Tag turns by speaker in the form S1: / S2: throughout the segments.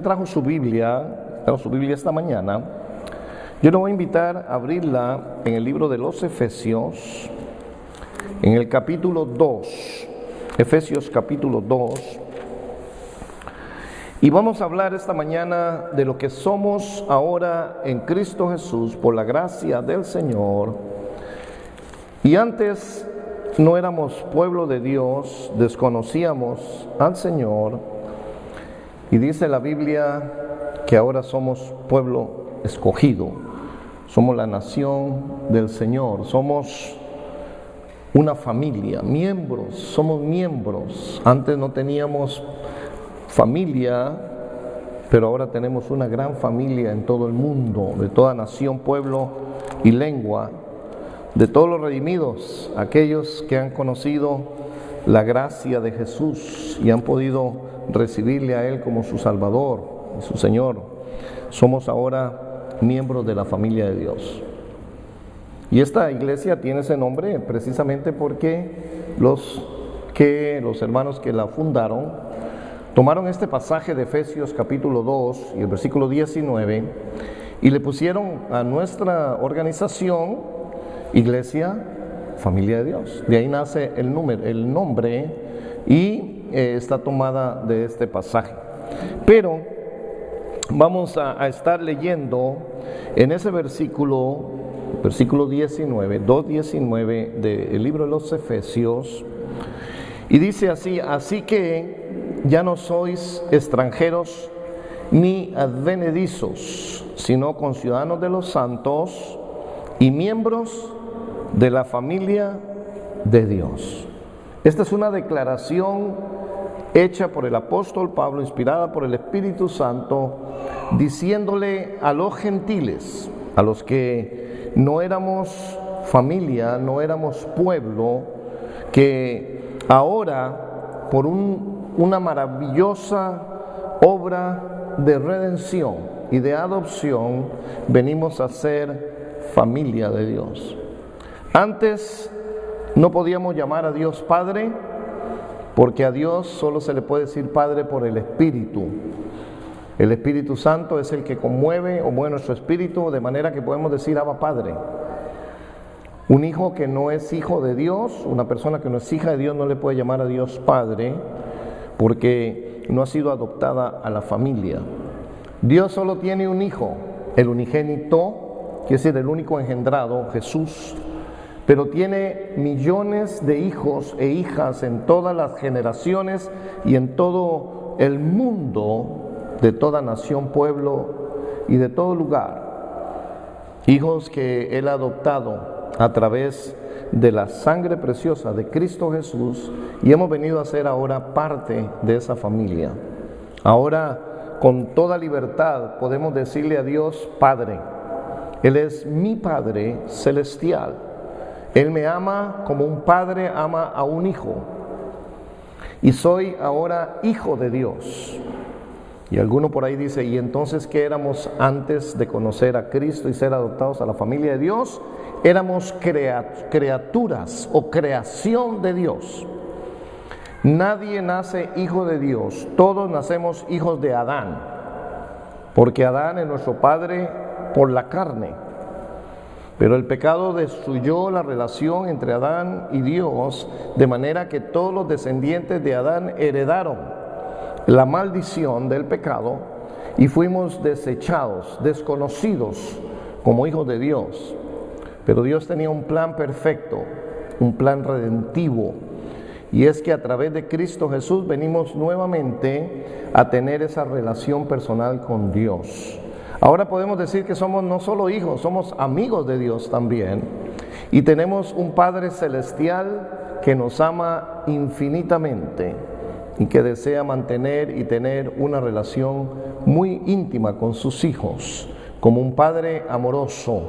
S1: Trajo su Biblia esta mañana. Yo le voy a invitar a abrirla en el libro de los Efesios, en el capítulo 2, Efesios capítulo 2, y vamos a hablar esta mañana de lo que somos ahora en Cristo Jesús por la gracia del Señor. Y antes no éramos pueblo de Dios, desconocíamos al Señor. Y dice la Biblia que ahora somos pueblo escogido, somos la nación del Señor, somos una familia, somos miembros. Antes no teníamos familia, pero ahora tenemos una gran familia en todo el mundo, de toda nación, pueblo y lengua, de todos los redimidos, aquellos que han conocido la gracia de Jesús y han podido recibirle a Él como su Salvador y su Señor. Somos ahora miembros de la familia de Dios. Y esta iglesia tiene ese nombre precisamente porque los hermanos que la fundaron tomaron este pasaje de Efesios capítulo 2 y el versículo 19 y le pusieron a nuestra organización Iglesia Familia de Dios. De ahí nace el nombre y está tomada de este pasaje. Pero vamos a estar leyendo en ese versículo 19, 2:19 del libro de los Efesios, y dice así: así que ya no sois extranjeros ni advenedizos, sino conciudadanos de los santos y miembros de la familia de Dios. Esta es una declaración hecha por el apóstol Pablo, inspirada por el Espíritu Santo, diciéndole a los gentiles, a los que no éramos familia, no éramos pueblo, que ahora por una maravillosa obra de redención y de adopción venimos a ser familia de Dios. Antes no podíamos llamar a Dios Padre, porque a Dios solo se le puede decir Padre por el Espíritu. El Espíritu Santo es el que conmueve o mueve nuestro espíritu, de manera que podemos decir Abba Padre. Un hijo que no es hijo de Dios, una persona que no es hija de Dios, no le puede llamar a Dios Padre, porque no ha sido adoptada a la familia. Dios solo tiene un hijo, el unigénito, que es el único engendrado, Jesús. Pero tiene millones de hijos e hijas en todas las generaciones y en todo el mundo, de toda nación, pueblo y de todo lugar. Hijos que Él ha adoptado a través de la sangre preciosa de Cristo Jesús, y hemos venido a ser ahora parte de esa familia. Ahora, con toda libertad, podemos decirle a Dios Padre. Él es mi Padre celestial. Él me ama como un padre ama a un hijo. Y soy ahora hijo de Dios. Y alguno por ahí dice: ¿y entonces qué éramos antes de conocer a Cristo y ser adoptados a la familia de Dios? Éramos criaturas o creación de Dios. Nadie nace hijo de Dios. Todos nacemos hijos de Adán. Porque Adán es nuestro padre por la carne. Pero el pecado destruyó la relación entre Adán y Dios, de manera que todos los descendientes de Adán heredaron la maldición del pecado y fuimos desechados, desconocidos como hijos de Dios. Pero Dios tenía un plan perfecto, un plan redentivo, y es que a través de Cristo Jesús venimos nuevamente a tener esa relación personal con Dios. Ahora podemos decir que somos no solo hijos, somos amigos de Dios también. Y tenemos un Padre celestial que nos ama infinitamente y que desea mantener y tener una relación muy íntima con sus hijos, como un Padre amoroso,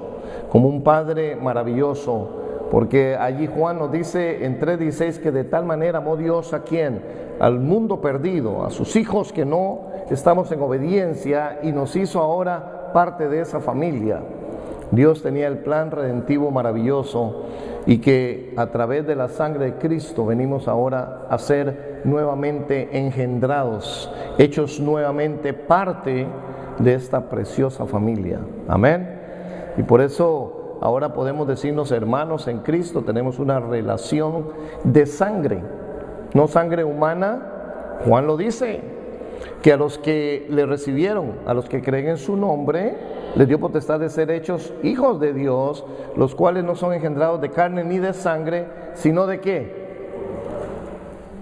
S1: como un Padre maravilloso. Porque allí Juan nos dice en 3:16 que de tal manera amó Dios a ¿quién? Al mundo perdido, a sus hijos que no estamos en obediencia, y nos hizo ahora parte de esa familia. Dios tenía el plan redentivo maravilloso y que a través de la sangre de Cristo venimos ahora a ser nuevamente engendrados, hechos nuevamente parte de esta preciosa familia. Amén. Y por eso ahora podemos decirnos hermanos en Cristo, tenemos una relación de sangre, no sangre humana. Juan lo dice, que a los que le recibieron, a los que creen en su nombre, les dio potestad de ser hechos hijos de Dios, los cuales no son engendrados de carne ni de sangre, sino de ¿qué?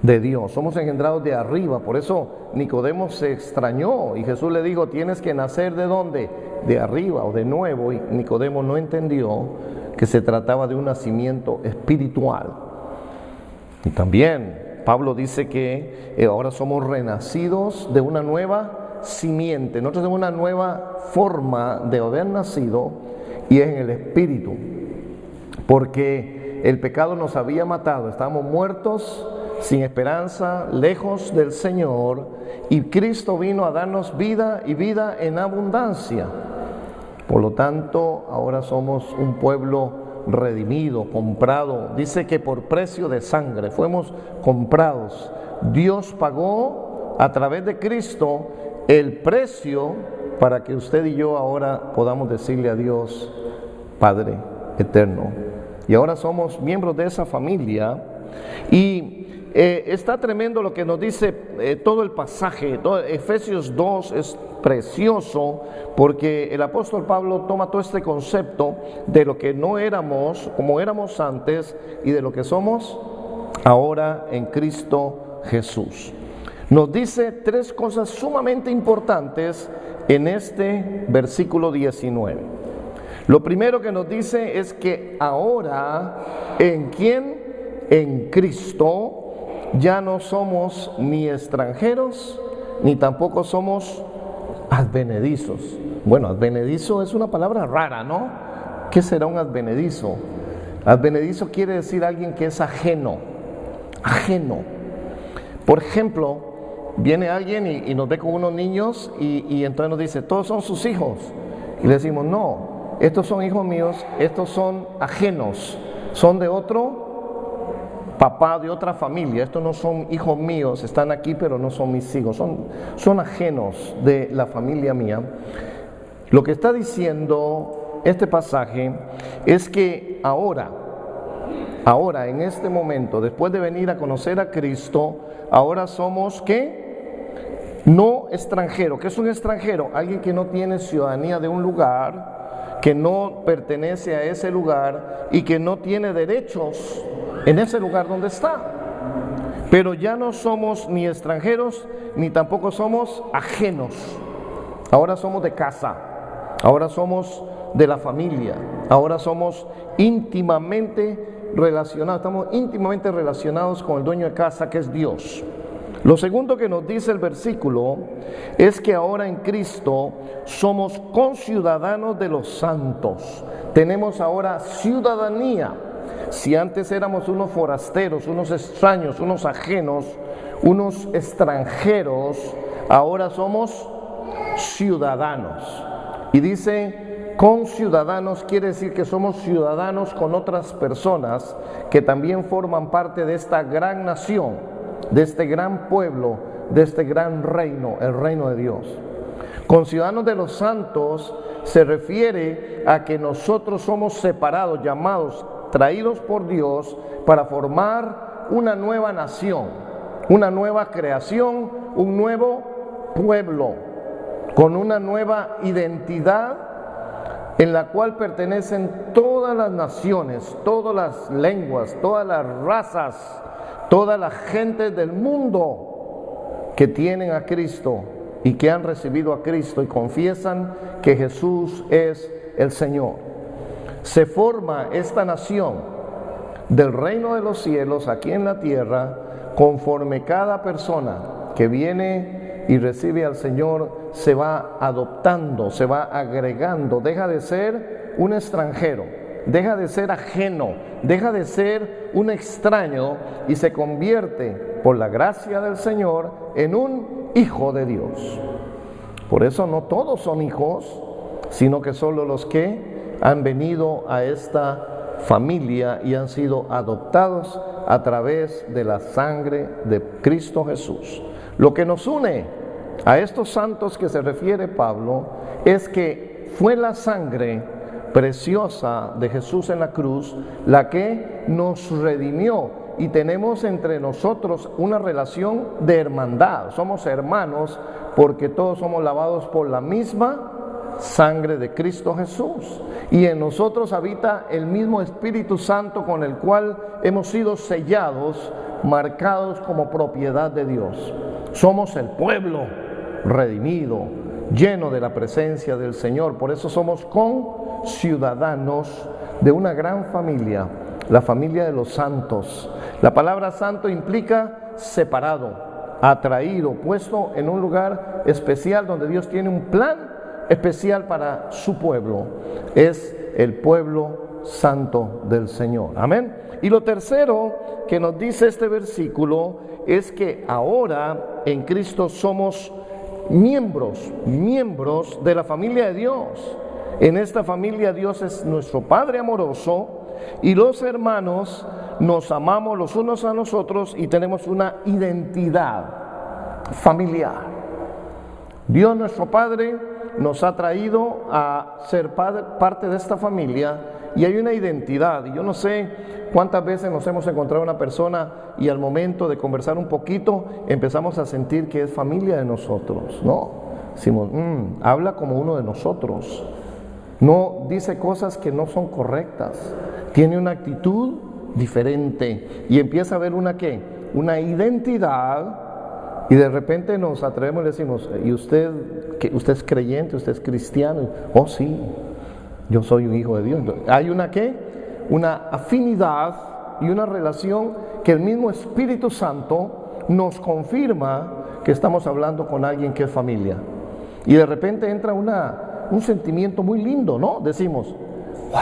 S1: De Dios. Somos engendrados de arriba. Por eso Nicodemo se extrañó y Jesús le dijo, tienes que nacer ¿de dónde? De arriba o de nuevo. Y Nicodemo no entendió que se trataba de un nacimiento espiritual. Y también Pablo dice que ahora somos renacidos de una nueva simiente. Nosotros tenemos una nueva forma de haber nacido y es en el Espíritu. Porque el pecado nos había matado, estábamos muertos, sin esperanza, lejos del Señor, y Cristo vino a darnos vida y vida en abundancia. Por lo tanto, ahora somos un pueblo redimido, comprado. Dice que por precio de sangre fuimos comprados. Dios pagó a través de Cristo el precio para que usted y yo ahora podamos decirle a Dios, Padre eterno. Y ahora somos miembros de esa familia. Y está tremendo lo que nos dice todo el pasaje. Efesios 2 es precioso porque el apóstol Pablo toma todo este concepto de lo que no éramos, como éramos antes, y de lo que somos ahora en Cristo Jesús. Nos dice tres cosas sumamente importantes en este versículo 19. Lo primero que nos dice es que ahora, ¿en quién? En Cristo ya no somos ni extranjeros, ni tampoco somos advenedizos. Bueno, advenedizo es una palabra rara, ¿no? ¿Qué será un advenedizo? Advenedizo quiere decir alguien que es ajeno, ajeno. Por ejemplo, viene alguien y nos ve con unos niños y entonces nos dice, todos son sus hijos. Y le decimos, no, estos son hijos míos, estos son ajenos, son de otro papá, de otra familia, estos no son hijos míos, están aquí pero no son mis hijos, son ajenos de la familia mía. Lo que está diciendo este pasaje es que ahora en este momento, después de venir a conocer a Cristo, ahora somos ¿qué? No extranjero. ¿Qué es un extranjero? Alguien que no tiene ciudadanía de un lugar, que no pertenece a ese lugar y que no tiene derechos en ese lugar donde está. Pero ya no somos ni extranjeros ni tampoco somos ajenos. Ahora somos de casa, ahora somos de la familia, ahora somos íntimamente relacionados, estamos íntimamente relacionados con el dueño de casa, que es Dios. Lo segundo que nos dice el versículo es que ahora en Cristo somos conciudadanos de los santos. Tenemos ahora ciudadanía. Si antes éramos unos forasteros, unos extraños, unos ajenos, unos extranjeros, ahora somos ciudadanos. Y dice, conciudadanos quiere decir que somos ciudadanos con otras personas que también forman parte de esta gran nación, de este gran pueblo, de este gran reino, el reino de Dios. Conciudadanos de los santos se refiere a que nosotros somos separados, llamados, traídos por Dios para formar una nueva nación, una nueva creación, un nuevo pueblo, con una nueva identidad en la cual pertenecen todas las naciones, todas las lenguas, todas las razas, todas las gentes del mundo que tienen a Cristo y que han recibido a Cristo y confiesan que Jesús es el Señor. Se forma esta nación del reino de los cielos aquí en la tierra, conforme cada persona que viene y recibe al Señor se va adoptando, se va agregando, deja de ser un extranjero, deja de ser ajeno, deja de ser un extraño y se convierte por la gracia del Señor en un hijo de Dios. Por eso no todos son hijos, sino que solo los que han venido a esta familia y han sido adoptados a través de la sangre de Cristo Jesús. Lo que nos une a estos santos que se refiere Pablo es que fue la sangre preciosa de Jesús en la cruz la que nos redimió y tenemos entre nosotros una relación de hermandad. Somos hermanos porque todos somos lavados por la misma sangre de Cristo Jesús y en nosotros habita el mismo Espíritu Santo con el cual hemos sido sellados, marcados como propiedad de Dios. Somos el pueblo redimido, lleno de la presencia del Señor. Por eso somos conciudadanos de una gran familia, la familia de los santos. La palabra santo implica separado, atraído, puesto en un lugar especial donde Dios tiene un plan especial para su pueblo. Es el pueblo santo del Señor. Amén. Y lo tercero que nos dice este versículo es que ahora en Cristo somos miembros de la familia de Dios. En esta familia Dios es nuestro Padre amoroso y los hermanos nos amamos los unos a los otros y tenemos una identidad familiar. Dios nuestro Padre nos ha traído a ser parte de esta familia y hay una identidad. Y yo no sé cuántas veces nos hemos encontrado una persona y al momento de conversar un poquito empezamos a sentir que es familia de nosotros, ¿no? Decimos, habla como uno de nosotros, no dice cosas que no son correctas, tiene una actitud diferente y empieza a haber una identidad. Y de repente nos atrevemos y le decimos, ¿y usted es creyente, usted es cristiano? Oh sí, yo soy un hijo de Dios. Hay una afinidad y una relación que el mismo Espíritu Santo nos confirma que estamos hablando con alguien que es familia. Y de repente entra un sentimiento muy lindo, ¿no? Decimos, wow,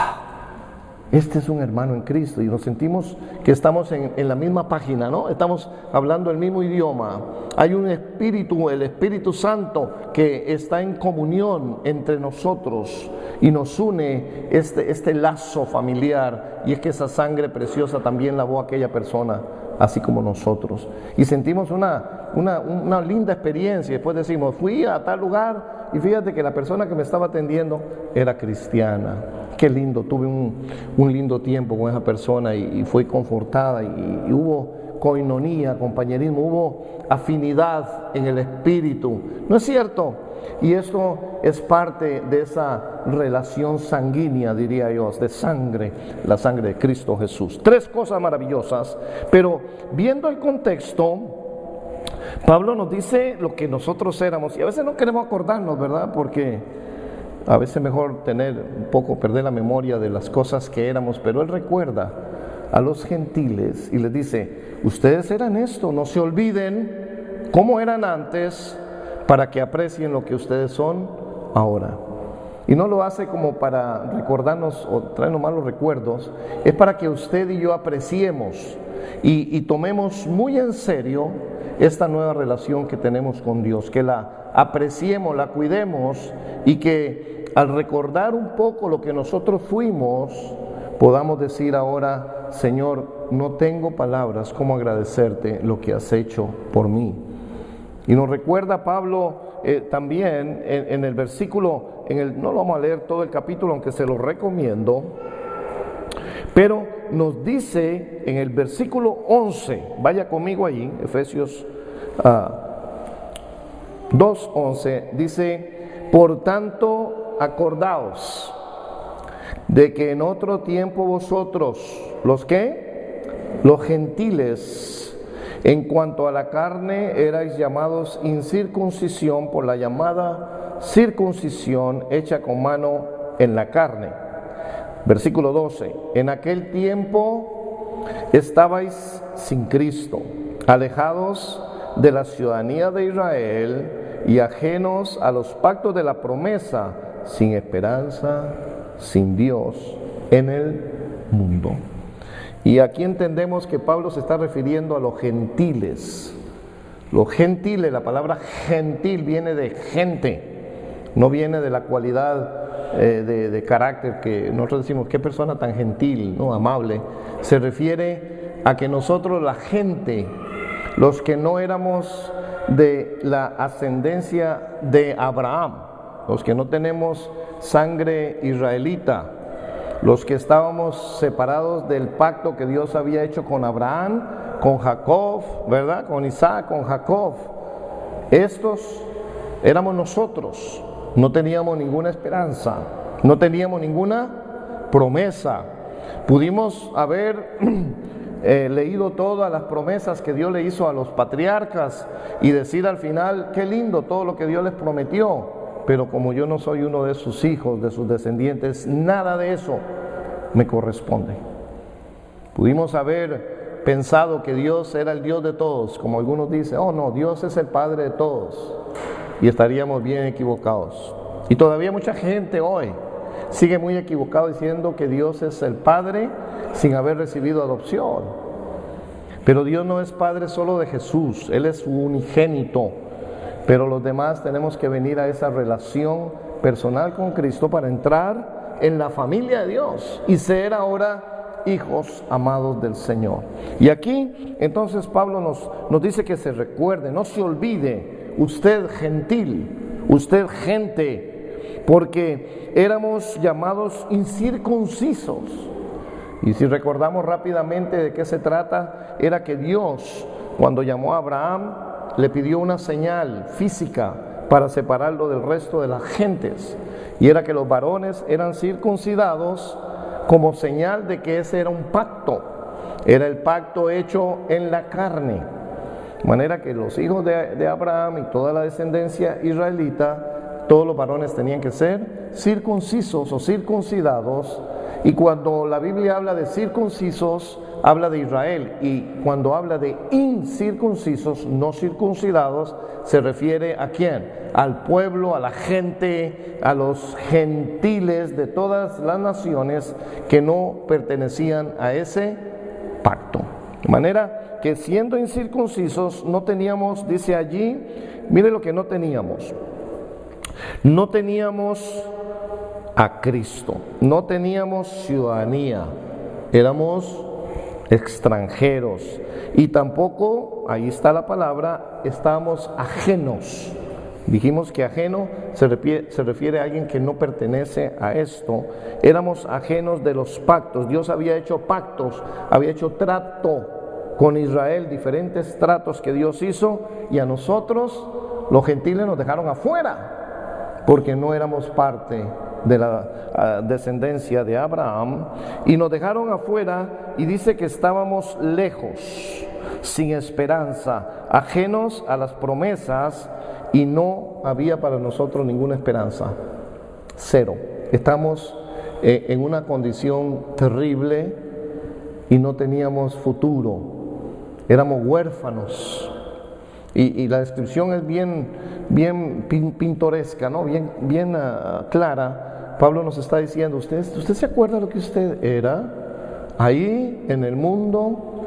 S1: este es un hermano en Cristo y nos sentimos que estamos en la misma página, ¿no? Estamos hablando el mismo idioma. Hay un espíritu, el Espíritu Santo, que está en comunión entre nosotros y nos une este lazo familiar. Y es que esa sangre preciosa también lavó a aquella persona, así como nosotros. Y sentimos una linda experiencia. Después decimos, fui a tal lugar y fíjate que la persona que me estaba atendiendo era cristiana. Qué lindo, tuve un lindo tiempo con esa persona y fui confortada y hubo coinonía, compañerismo, hubo afinidad en el espíritu. ¿No es cierto? Y esto es parte de esa relación sanguínea, diría yo, de sangre, la sangre de Cristo Jesús. Tres cosas maravillosas, pero viendo el contexto, Pablo nos dice lo que nosotros éramos y a veces no queremos acordarnos, ¿verdad? Porque a veces mejor perder la memoria de las cosas que éramos, pero él recuerda a los gentiles y les dice, ustedes eran esto, no se olviden cómo eran antes para que aprecien lo que ustedes son ahora. Y no lo hace como para recordarnos o traernos malos recuerdos, es para que usted y yo apreciemos y tomemos muy en serio esta nueva relación que tenemos con Dios, que la apreciemos, la cuidemos y que al recordar un poco lo que nosotros fuimos, podamos decir ahora, Señor, no tengo palabras cómo agradecerte lo que has hecho por mí. Y nos recuerda Pablo también en el versículo, no lo vamos a leer todo el capítulo, aunque se lo recomiendo, pero nos dice en el versículo 11, vaya conmigo allí, Efesios 2:11, dice, por tanto, acordaos de que en otro tiempo vosotros, ¿los qué? Los gentiles, en cuanto a la carne, erais llamados incircuncisión por la llamada circuncisión hecha con mano en la carne. Versículo 12, en aquel tiempo estabais sin Cristo, alejados de la ciudadanía de Israel y ajenos a los pactos de la promesa, sin esperanza, sin Dios en el mundo. Y aquí entendemos que Pablo se está refiriendo a los gentiles. Los gentiles, la palabra gentil viene de gente, no viene de la cualidad de carácter, que nosotros decimos, qué persona tan gentil, ¿no? Amable, se refiere a que nosotros, la gente, los que no éramos de la ascendencia de Abraham, los que no tenemos sangre israelita, los que estábamos separados del pacto que Dios había hecho con Abraham, con Jacob, ¿verdad? Con Isaac, con Jacob. Estos éramos nosotros. No teníamos ninguna esperanza, no teníamos ninguna promesa. Pudimos haber leído todas las promesas que Dios le hizo a los patriarcas y decir al final, qué lindo todo lo que Dios les prometió. Pero como yo no soy uno de sus hijos, de sus descendientes, nada de eso me corresponde. Pudimos haber pensado que Dios era el Dios de todos, como algunos dicen, oh no, Dios es el Padre de todos, y estaríamos bien equivocados. Y todavía mucha gente hoy sigue muy equivocado diciendo que Dios es el Padre sin haber recibido adopción. Pero Dios no es Padre solo de Jesús, Él es su unigénito. Pero los demás tenemos que venir a esa relación personal con Cristo para entrar en la familia de Dios y ser ahora hijos amados del Señor. Y aquí entonces Pablo nos dice que se recuerde, no se olvide, usted gentil, usted gente, porque éramos llamados incircuncisos. Y si recordamos rápidamente de qué se trata, era que Dios, cuando llamó a Abraham, le pidió una señal física para separarlo del resto de las gentes, y era que los varones eran circuncidados como señal de que ese era un pacto, era el pacto hecho en la carne, de manera que los hijos de Abraham y toda la descendencia israelita, todos los varones tenían que ser circuncisos o circuncidados. Y cuando la Biblia habla de circuncisos, habla de Israel, y cuando habla de incircuncisos, no circuncidados, se refiere ¿a quién? Al pueblo, a la gente, a los gentiles de todas las naciones que no pertenecían a ese pacto. De manera que siendo incircuncisos no teníamos, dice allí, mire lo que no teníamos. No teníamos a Cristo, no teníamos ciudadanía, éramos extranjeros, y tampoco, ahí está la palabra, estábamos ajenos. Dijimos que ajeno se refiere a alguien que no pertenece a esto. Éramos ajenos de los pactos. Dios había hecho pactos, había hecho trato con Israel, diferentes tratos que Dios hizo, y a nosotros, los gentiles, nos dejaron afuera, porque no éramos parte de la descendencia de Abraham, y nos dejaron afuera, y dice que estábamos lejos, sin esperanza, ajenos a las promesas, y no había para nosotros ninguna esperanza. Cero. Estamos en una condición terrible y no teníamos futuro. Éramos huérfanos. Y la descripción es bien pintoresca, ¿no? Bien clara. Pablo nos está diciendo, ¿usted se acuerda lo que usted era? Ahí en el mundo,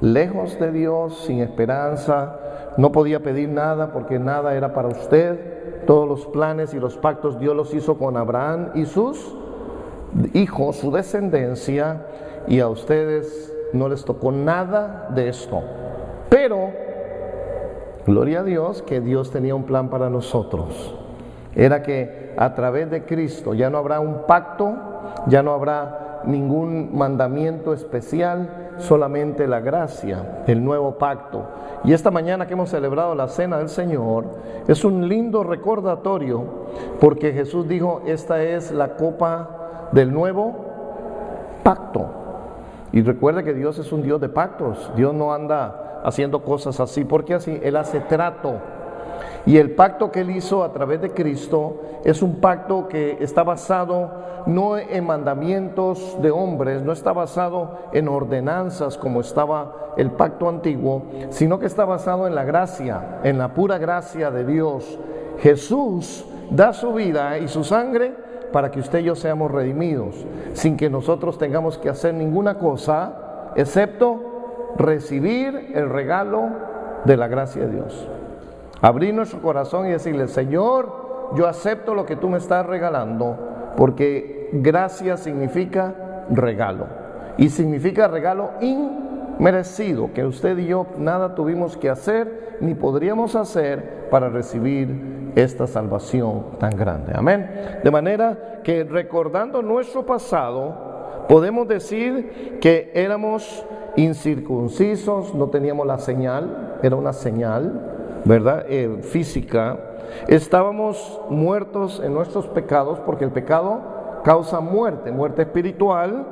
S1: lejos de Dios, sin esperanza, no podía pedir nada porque nada era para usted. Todos los planes y los pactos Dios los hizo con Abraham y sus hijos, su descendencia, y a ustedes no les tocó nada de esto. Pero gloria a Dios que Dios tenía un plan para nosotros. Era que a través de Cristo ya no habrá un pacto, ya no habrá ningún mandamiento especial, solamente la gracia, el nuevo pacto. Y esta mañana que hemos celebrado la Cena del Señor, es un lindo recordatorio, porque Jesús dijo, esta es la copa del nuevo pacto. Y recuerda que Dios es un Dios de pactos. Dios no anda haciendo cosas así, porque así Él hace trato. Y el pacto que Él hizo a través de Cristo es un pacto que está basado no en mandamientos de hombres, no está basado en ordenanzas como estaba el pacto antiguo, sino que está basado en la gracia, en la pura gracia de Dios. Jesús da su vida y su sangre para que usted y yo seamos redimidos, sin que nosotros tengamos que hacer ninguna cosa, excepto recibir el regalo de la gracia de Dios. Abrir nuestro corazón y decirle, Señor, yo acepto lo que tú me estás regalando, porque gracia significa regalo, y significa regalo inmerecido, que usted y yo nada tuvimos que hacer, ni podríamos hacer para recibir esta salvación tan grande. Amén. De manera que recordando nuestro pasado, podemos decir que éramos incircuncisos, no teníamos la señal, era una señal, ¿verdad? Física. Estábamos muertos en nuestros pecados, porque el pecado causa muerte, muerte espiritual,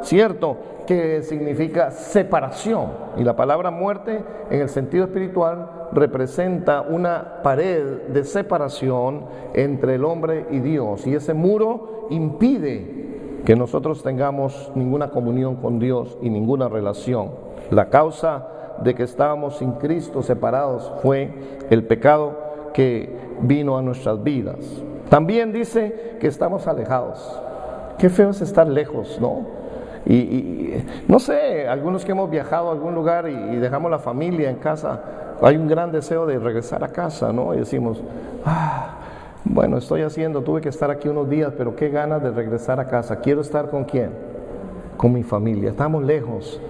S1: ¿cierto? Que significa separación. Y la palabra muerte en el sentido espiritual representa una pared de separación entre el hombre y Dios. Y ese muro impide que nosotros tengamos ninguna comunión con Dios y ninguna relación. La causa de que estábamos sin Cristo separados fue el pecado que vino a nuestras vidas. También dice que estamos alejados. Qué feo es estar lejos, ¿no? Y no sé, algunos que hemos viajado a algún lugar y dejamos la familia en casa, hay un gran deseo de regresar a casa, ¿no? Y decimos, bueno, tuve que estar aquí unos días, pero qué ganas de regresar a casa. Quiero estar ¿con quién? Con mi familia. Estamos lejos.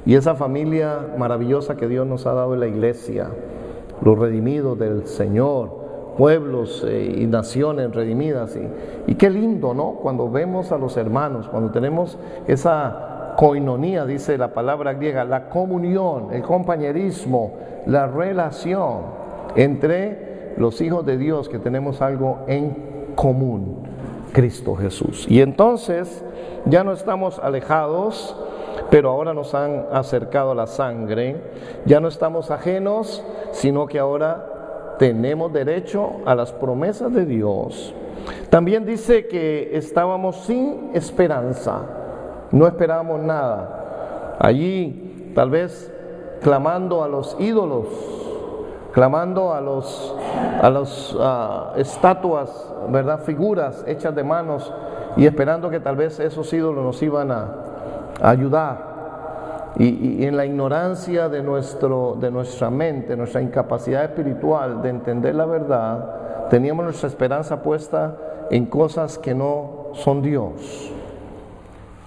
S1: Y esa familia maravillosa que Dios nos ha dado en la iglesia, los redimidos del Señor, pueblos y naciones redimidas, y qué lindo, ¿no? Cuando vemos a los hermanos, cuando tenemos esa koinonía, dice la palabra griega, la comunión, el compañerismo, la relación entre los hijos de Dios, que tenemos algo en común, Cristo Jesús. Y entonces ya no estamos alejados, pero ahora nos han acercado a la sangre, ya no estamos ajenos, sino que ahora tenemos derecho a las promesas de Dios. También dice que estábamos sin esperanza, no esperábamos nada. Allí tal vez clamando a los ídolos, clamando a las estatuas, ¿verdad? Figuras hechas de manos, y esperando que tal vez esos ídolos nos iban a ayudar. Y en la ignorancia de nuestra mente, nuestra incapacidad espiritual de entender la verdad, teníamos nuestra esperanza puesta en cosas que no son Dios.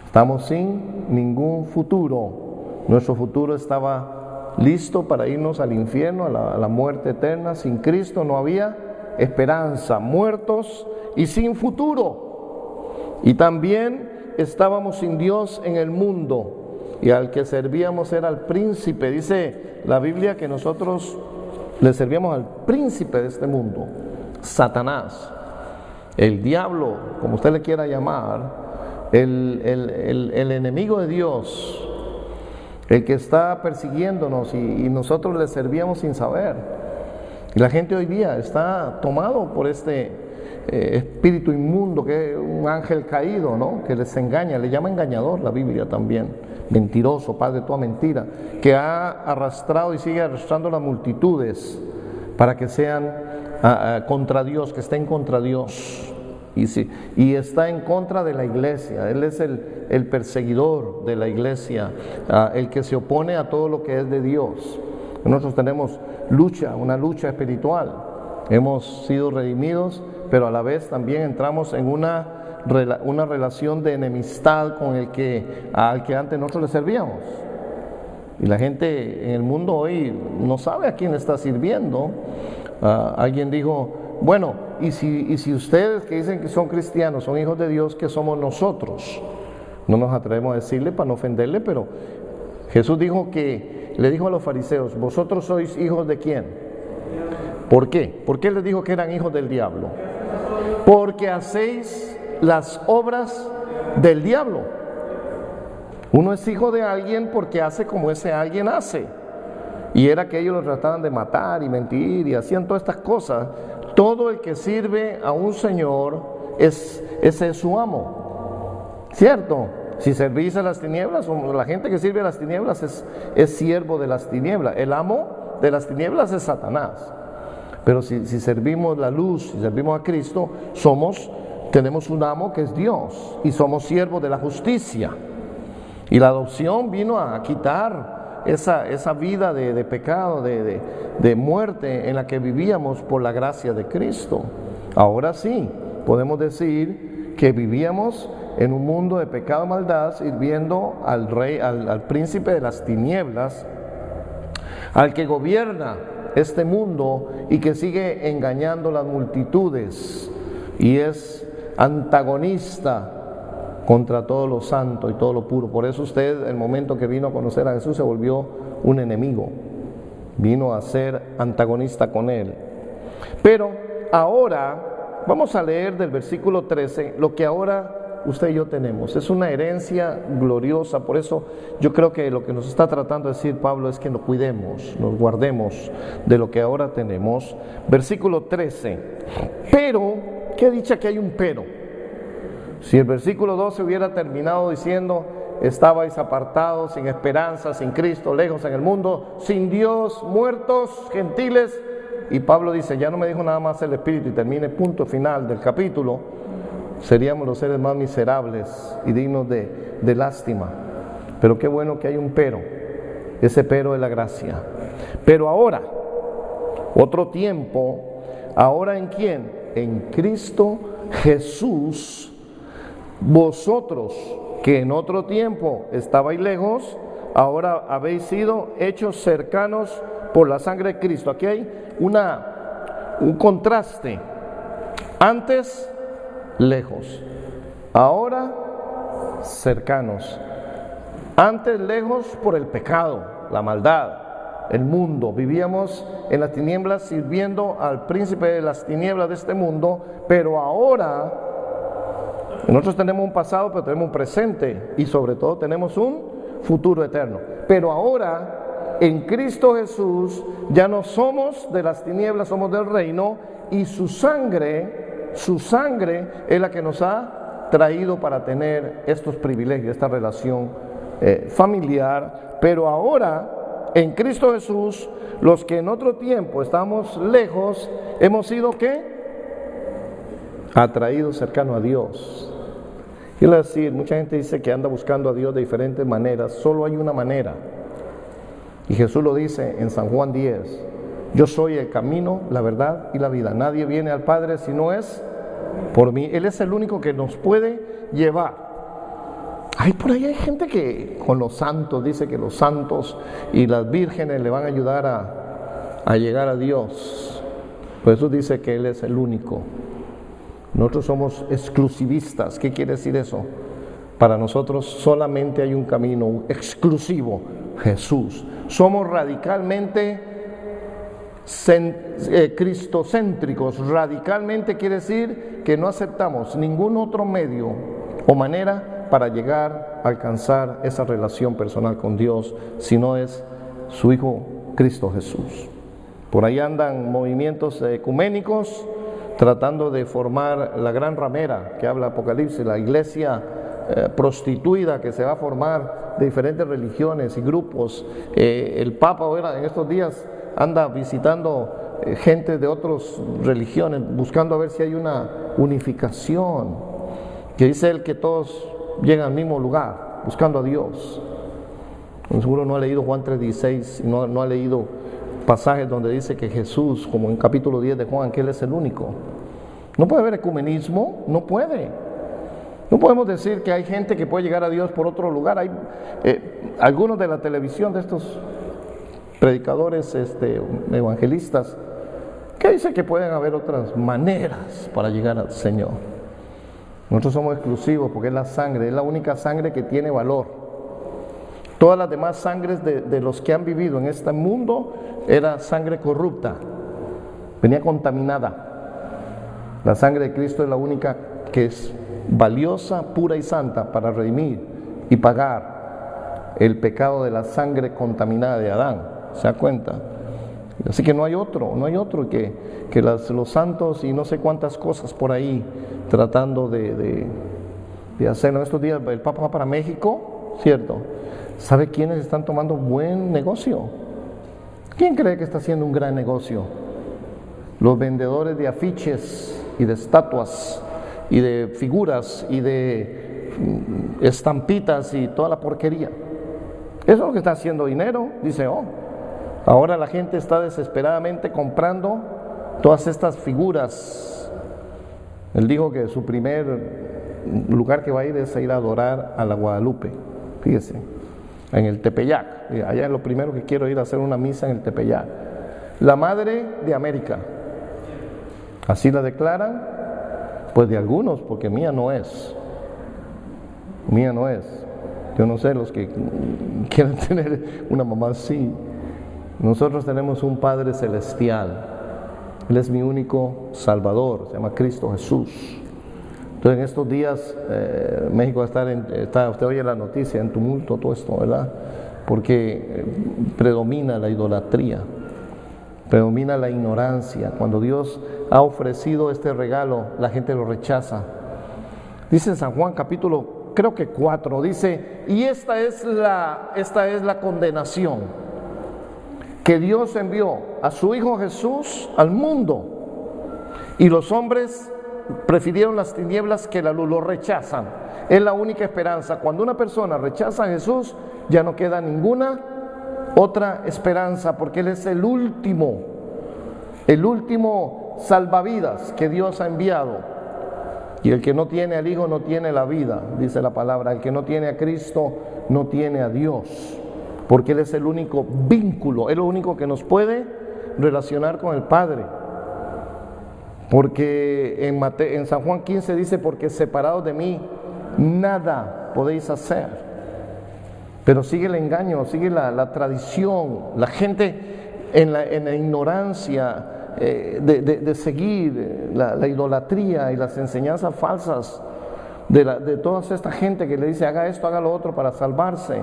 S1: Estamos sin ningún futuro. Nuestro futuro estaba listo para irnos al infierno, a la muerte eterna. Sin Cristo no había esperanza, muertos y sin futuro. Y también estábamos sin Dios en el mundo, y al que servíamos era al príncipe. Dice la Biblia que nosotros le servíamos al príncipe de este mundo, Satanás, el diablo, como usted le quiera llamar, el enemigo de Dios, el que está persiguiéndonos, y nosotros le servíamos sin saber. Y la gente hoy día está tomado por este espíritu inmundo, que es un ángel caído, ¿no? Que les engaña, le llama engañador la Biblia también. Mentiroso, padre de toda mentira, que ha arrastrado y sigue arrastrando las multitudes para que sean contra Dios, que estén contra Dios, y está en contra de la iglesia. Él es el perseguidor de la iglesia, el que se opone a todo lo que es de Dios. Nosotros tenemos una lucha espiritual. Hemos sido redimidos, pero a la vez también entramos en una relación de enemistad con al que antes nosotros le servíamos. Y la gente en el mundo hoy no sabe a quién está sirviendo. Alguien dijo, bueno, y si ustedes que dicen que son cristianos, son hijos de Dios, ¿qué somos nosotros? No nos atrevemos a decirle para no ofenderle, pero Jesús le dijo a los fariseos, ¿vosotros sois hijos de quién? ¿Por qué? ¿Por qué les dijo que eran hijos del diablo? Porque hacéis las obras del diablo. Uno es hijo de alguien porque hace como ese alguien hace. Y era que ellos lo trataban de matar y mentir y hacían todas estas cosas. Todo el que sirve a un señor ese es su amo, ¿cierto? Si servís a las tinieblas, la gente que sirve a las tinieblas es siervo de las tinieblas. El amo de las tinieblas es Satanás. Pero si servimos la luz, si servimos a Cristo, tenemos un amo que es Dios, y somos siervos de la justicia. Y la adopción vino a quitar esa vida de pecado, de muerte en la que vivíamos por la gracia de Cristo. Ahora sí, podemos decir que vivíamos en un mundo de pecado y maldad, sirviendo al rey, al príncipe de las tinieblas, al que gobierna este mundo y que sigue engañando las multitudes y es antagonista contra todo lo santo y todo lo puro. Por eso usted, el momento que vino a conocer a Jesús, se volvió un enemigo, vino a ser antagonista con él. Pero ahora vamos a leer del versículo 13 lo que ahora usted y yo tenemos. Es una herencia gloriosa. Por eso yo creo que lo que nos está tratando de decir Pablo es que nos cuidemos, nos guardemos de lo que ahora tenemos. Versículo 13. Pero, ¿qué dicha que hay un pero? Si el versículo 12 hubiera terminado diciendo: estabais apartados, sin esperanza, sin Cristo, lejos en el mundo, sin Dios, muertos, gentiles. Y Pablo dice: ya no me dijo nada más el Espíritu, y termine punto final del capítulo. Seríamos los seres más miserables y dignos de lástima. Pero qué bueno que hay un pero. Ese pero es la gracia. Pero ahora, otro tiempo, ¿ahora en quién? En Cristo Jesús. Vosotros, que en otro tiempo estabais lejos, ahora habéis sido hechos cercanos por la sangre de Cristo. Aquí hay un contraste. Antes, lejos. Ahora, cercanos. Antes, lejos por el pecado, la maldad, el mundo. Vivíamos en las tinieblas sirviendo al príncipe de las tinieblas de este mundo, pero ahora nosotros tenemos un pasado, pero tenemos un presente y sobre todo tenemos un futuro eterno. Pero ahora, en Cristo Jesús, ya no somos de las tinieblas, somos del reino, y su sangre es la que nos ha traído para tener estos privilegios, esta relación familiar. Pero ahora, en Cristo Jesús, los que en otro tiempo estamos lejos, hemos sido ¿qué? Atraídos cercano a Dios. Quiero decir, mucha gente dice que anda buscando a Dios de diferentes maneras. Solo hay una manera, y Jesús lo dice en San Juan 10: yo soy el camino, la verdad y la vida. Nadie viene al Padre si no es por mí. Él es el único que nos puede llevar. Por ahí hay gente que con los santos dice que los santos y las vírgenes le van a ayudar a llegar a Dios. Por eso dice que Él es el único. Nosotros somos exclusivistas. ¿Qué quiere decir eso? Para nosotros solamente hay un camino exclusivo: Jesús. Somos radicalmente cristocéntricos. Radicalmente quiere decir que no aceptamos ningún otro medio o manera para llegar a alcanzar esa relación personal con Dios, si no es su Hijo Cristo Jesús. Por ahí andan movimientos ecuménicos tratando de formar la gran ramera que habla Apocalipsis, la iglesia prostituida que se va a formar de diferentes religiones y grupos. El Papa ahora en estos días anda visitando gente de otras religiones, buscando a ver si hay una unificación, que dice él que todos llegan al mismo lugar, buscando a Dios. Seguro no ha leído Juan 3:16, no ha leído pasajes donde dice que Jesús, como en capítulo 10 de Juan, que Él es el único. No puede haber ecumenismo, no puede. No podemos decir que hay gente que puede llegar a Dios por otro lugar. Hay algunos de la televisión, de estos predicadores evangelistas, que dicen que pueden haber otras maneras para llegar al Señor. Nosotros somos exclusivos porque es la sangre, es la única sangre que tiene valor. Todas las demás sangres de los que han vivido en este mundo era sangre corrupta, venía contaminada. La sangre de Cristo es la única que es valiosa, pura y santa para redimir y pagar el pecado de la sangre contaminada de Adán. ¿Se da cuenta? Así que no hay otro que los santos y no sé cuántas cosas por ahí tratando de hacer. En estos días el Papa va para México, ¿cierto? ¿Sabe quiénes están tomando buen negocio? ¿Quién cree que está haciendo un gran negocio? Los vendedores de afiches y de estatuas y de figuras y de estampitas y toda la porquería. Eso es lo que está haciendo dinero. Dice, ahora la gente está desesperadamente comprando todas estas figuras. Él dijo que su primer un lugar que va a ir es a ir a adorar a la Guadalupe, fíjese, en el Tepeyac. Allá es lo primero que quiero ir a hacer una misa en el Tepeyac. La madre de América, así la declaran, pues de algunos, porque mía no es. Mía no es. Yo no sé los que quieren tener una mamá así. Nosotros tenemos un Padre celestial. Él es mi único Salvador, se llama Cristo Jesús. Entonces en estos días México va a estar usted oye la noticia, en tumulto todo esto, ¿verdad? Porque predomina la idolatría, predomina la ignorancia. Cuando Dios ha ofrecido este regalo, la gente lo rechaza. Dice en San Juan capítulo, creo que 4, dice, y esta es la condenación, que Dios envió a su Hijo Jesús al mundo, y los hombres prefirieron las tinieblas que la luz, lo rechazan. Es la única esperanza. Cuando una persona rechaza a Jesús, ya no queda ninguna otra esperanza, porque Él es el último salvavidas que Dios ha enviado. Y el que no tiene al Hijo no tiene la vida, dice la palabra. El que no tiene a Cristo no tiene a Dios, porque Él es el único vínculo, es lo único que nos puede relacionar con el Padre. Porque en San Juan 15 dice, porque separados de mí nada podéis hacer. Pero sigue el engaño, sigue la tradición, la gente en la ignorancia de seguir la idolatría y las enseñanzas falsas de toda esta gente que le dice haga esto, haga lo otro para salvarse,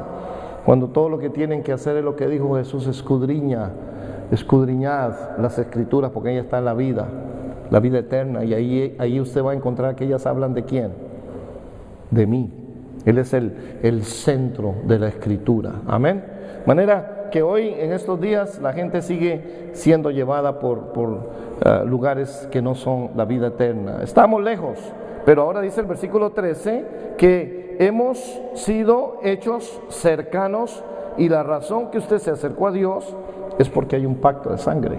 S1: cuando todo lo que tienen que hacer es lo que dijo Jesús: escudriñad las Escrituras, porque ella está en la vida eterna, y ahí usted va a encontrar que ellas hablan de quién, de mí. Él es el centro de la Escritura, amén. De manera que hoy, en estos días, la gente sigue siendo llevada por lugares que no son la vida eterna. Estamos lejos, pero ahora dice el versículo 13 que hemos sido hechos cercanos, y la razón que usted se acercó a Dios es porque hay un pacto de sangre.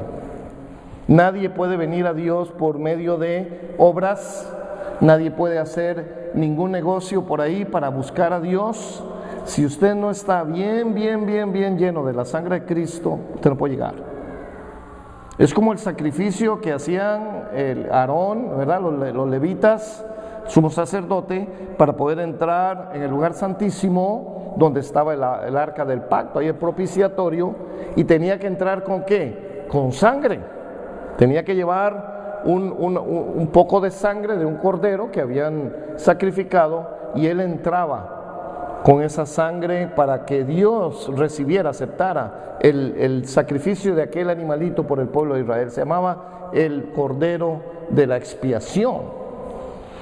S1: Nadie puede venir a Dios por medio de obras, nadie puede hacer ningún negocio por ahí para buscar a Dios. Si usted no está bien lleno de la sangre de Cristo, usted no puede llegar. Es como el sacrificio que hacían el Aarón, ¿verdad? Los levitas, sumo sacerdote, para poder entrar en el lugar santísimo donde estaba el arca del pacto, ahí el propiciatorio, y tenía que entrar ¿con qué? Con sangre. Tenía que llevar un poco de sangre de un cordero que habían sacrificado, y él entraba con esa sangre para que Dios recibiera, aceptara el sacrificio de aquel animalito por el pueblo de Israel. Se llamaba el cordero de la expiación,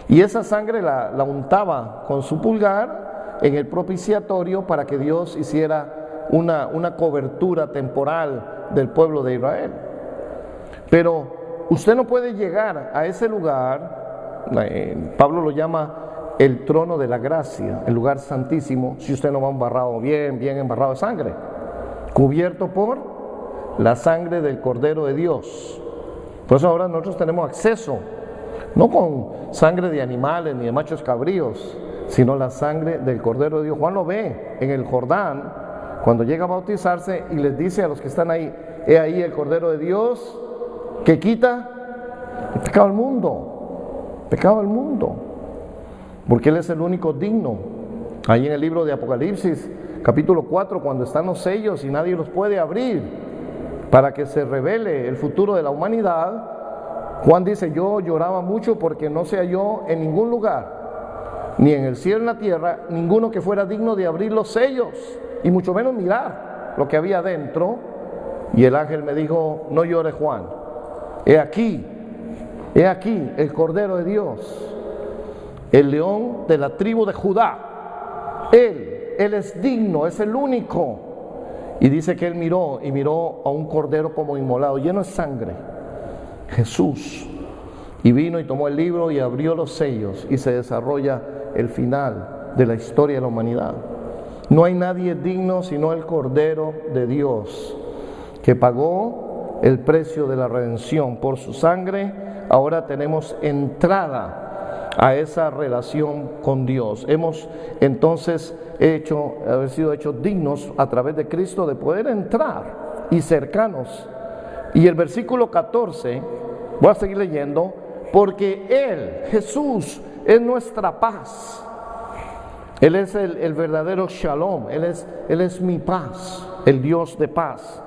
S1: y esa sangre la untaba con su pulgar en el propiciatorio para que Dios hiciera una cobertura temporal del pueblo de Israel. Pero usted no puede llegar a ese lugar, Pablo lo llama el trono de la gracia, el lugar santísimo, si usted no va embarrado, bien embarrado de sangre, cubierto por la sangre del Cordero de Dios. Por eso ahora nosotros tenemos acceso, no con sangre de animales ni de machos cabríos, sino la sangre del Cordero de Dios. Juan lo ve en el Jordán, cuando llega a bautizarse, y les dice a los que están ahí: he ahí el Cordero de Dios que quita el pecado del mundo, porque Él es el único digno. Ahí en el libro de Apocalipsis, capítulo 4, cuando están los sellos y nadie los puede abrir para que se revele el futuro de la humanidad, Juan dice: yo lloraba mucho porque no se halló en ningún lugar, ni en el cielo ni en la tierra, ninguno que fuera digno de abrir los sellos, y mucho menos mirar lo que había dentro. Y el ángel me dijo: no llores, Juan, he aquí el Cordero de Dios, el león de la tribu de Judá. Él es digno, es el único. Y dice que él miró a un cordero como inmolado, lleno de sangre, Jesús, y vino y tomó el libro y abrió los sellos, y se desarrolla el final de la historia de la humanidad. No hay nadie digno sino el Cordero de Dios, que pagó el precio de la redención por su sangre. Ahora tenemos entrada a esa relación con Dios. Hemos entonces haber sido hechos dignos a través de Cristo de poder entrar y cercanos. Y el versículo 14, voy a seguir leyendo, porque Él, Jesús, es nuestra paz. Él es el verdadero Shalom, Él es mi paz, el Dios de paz,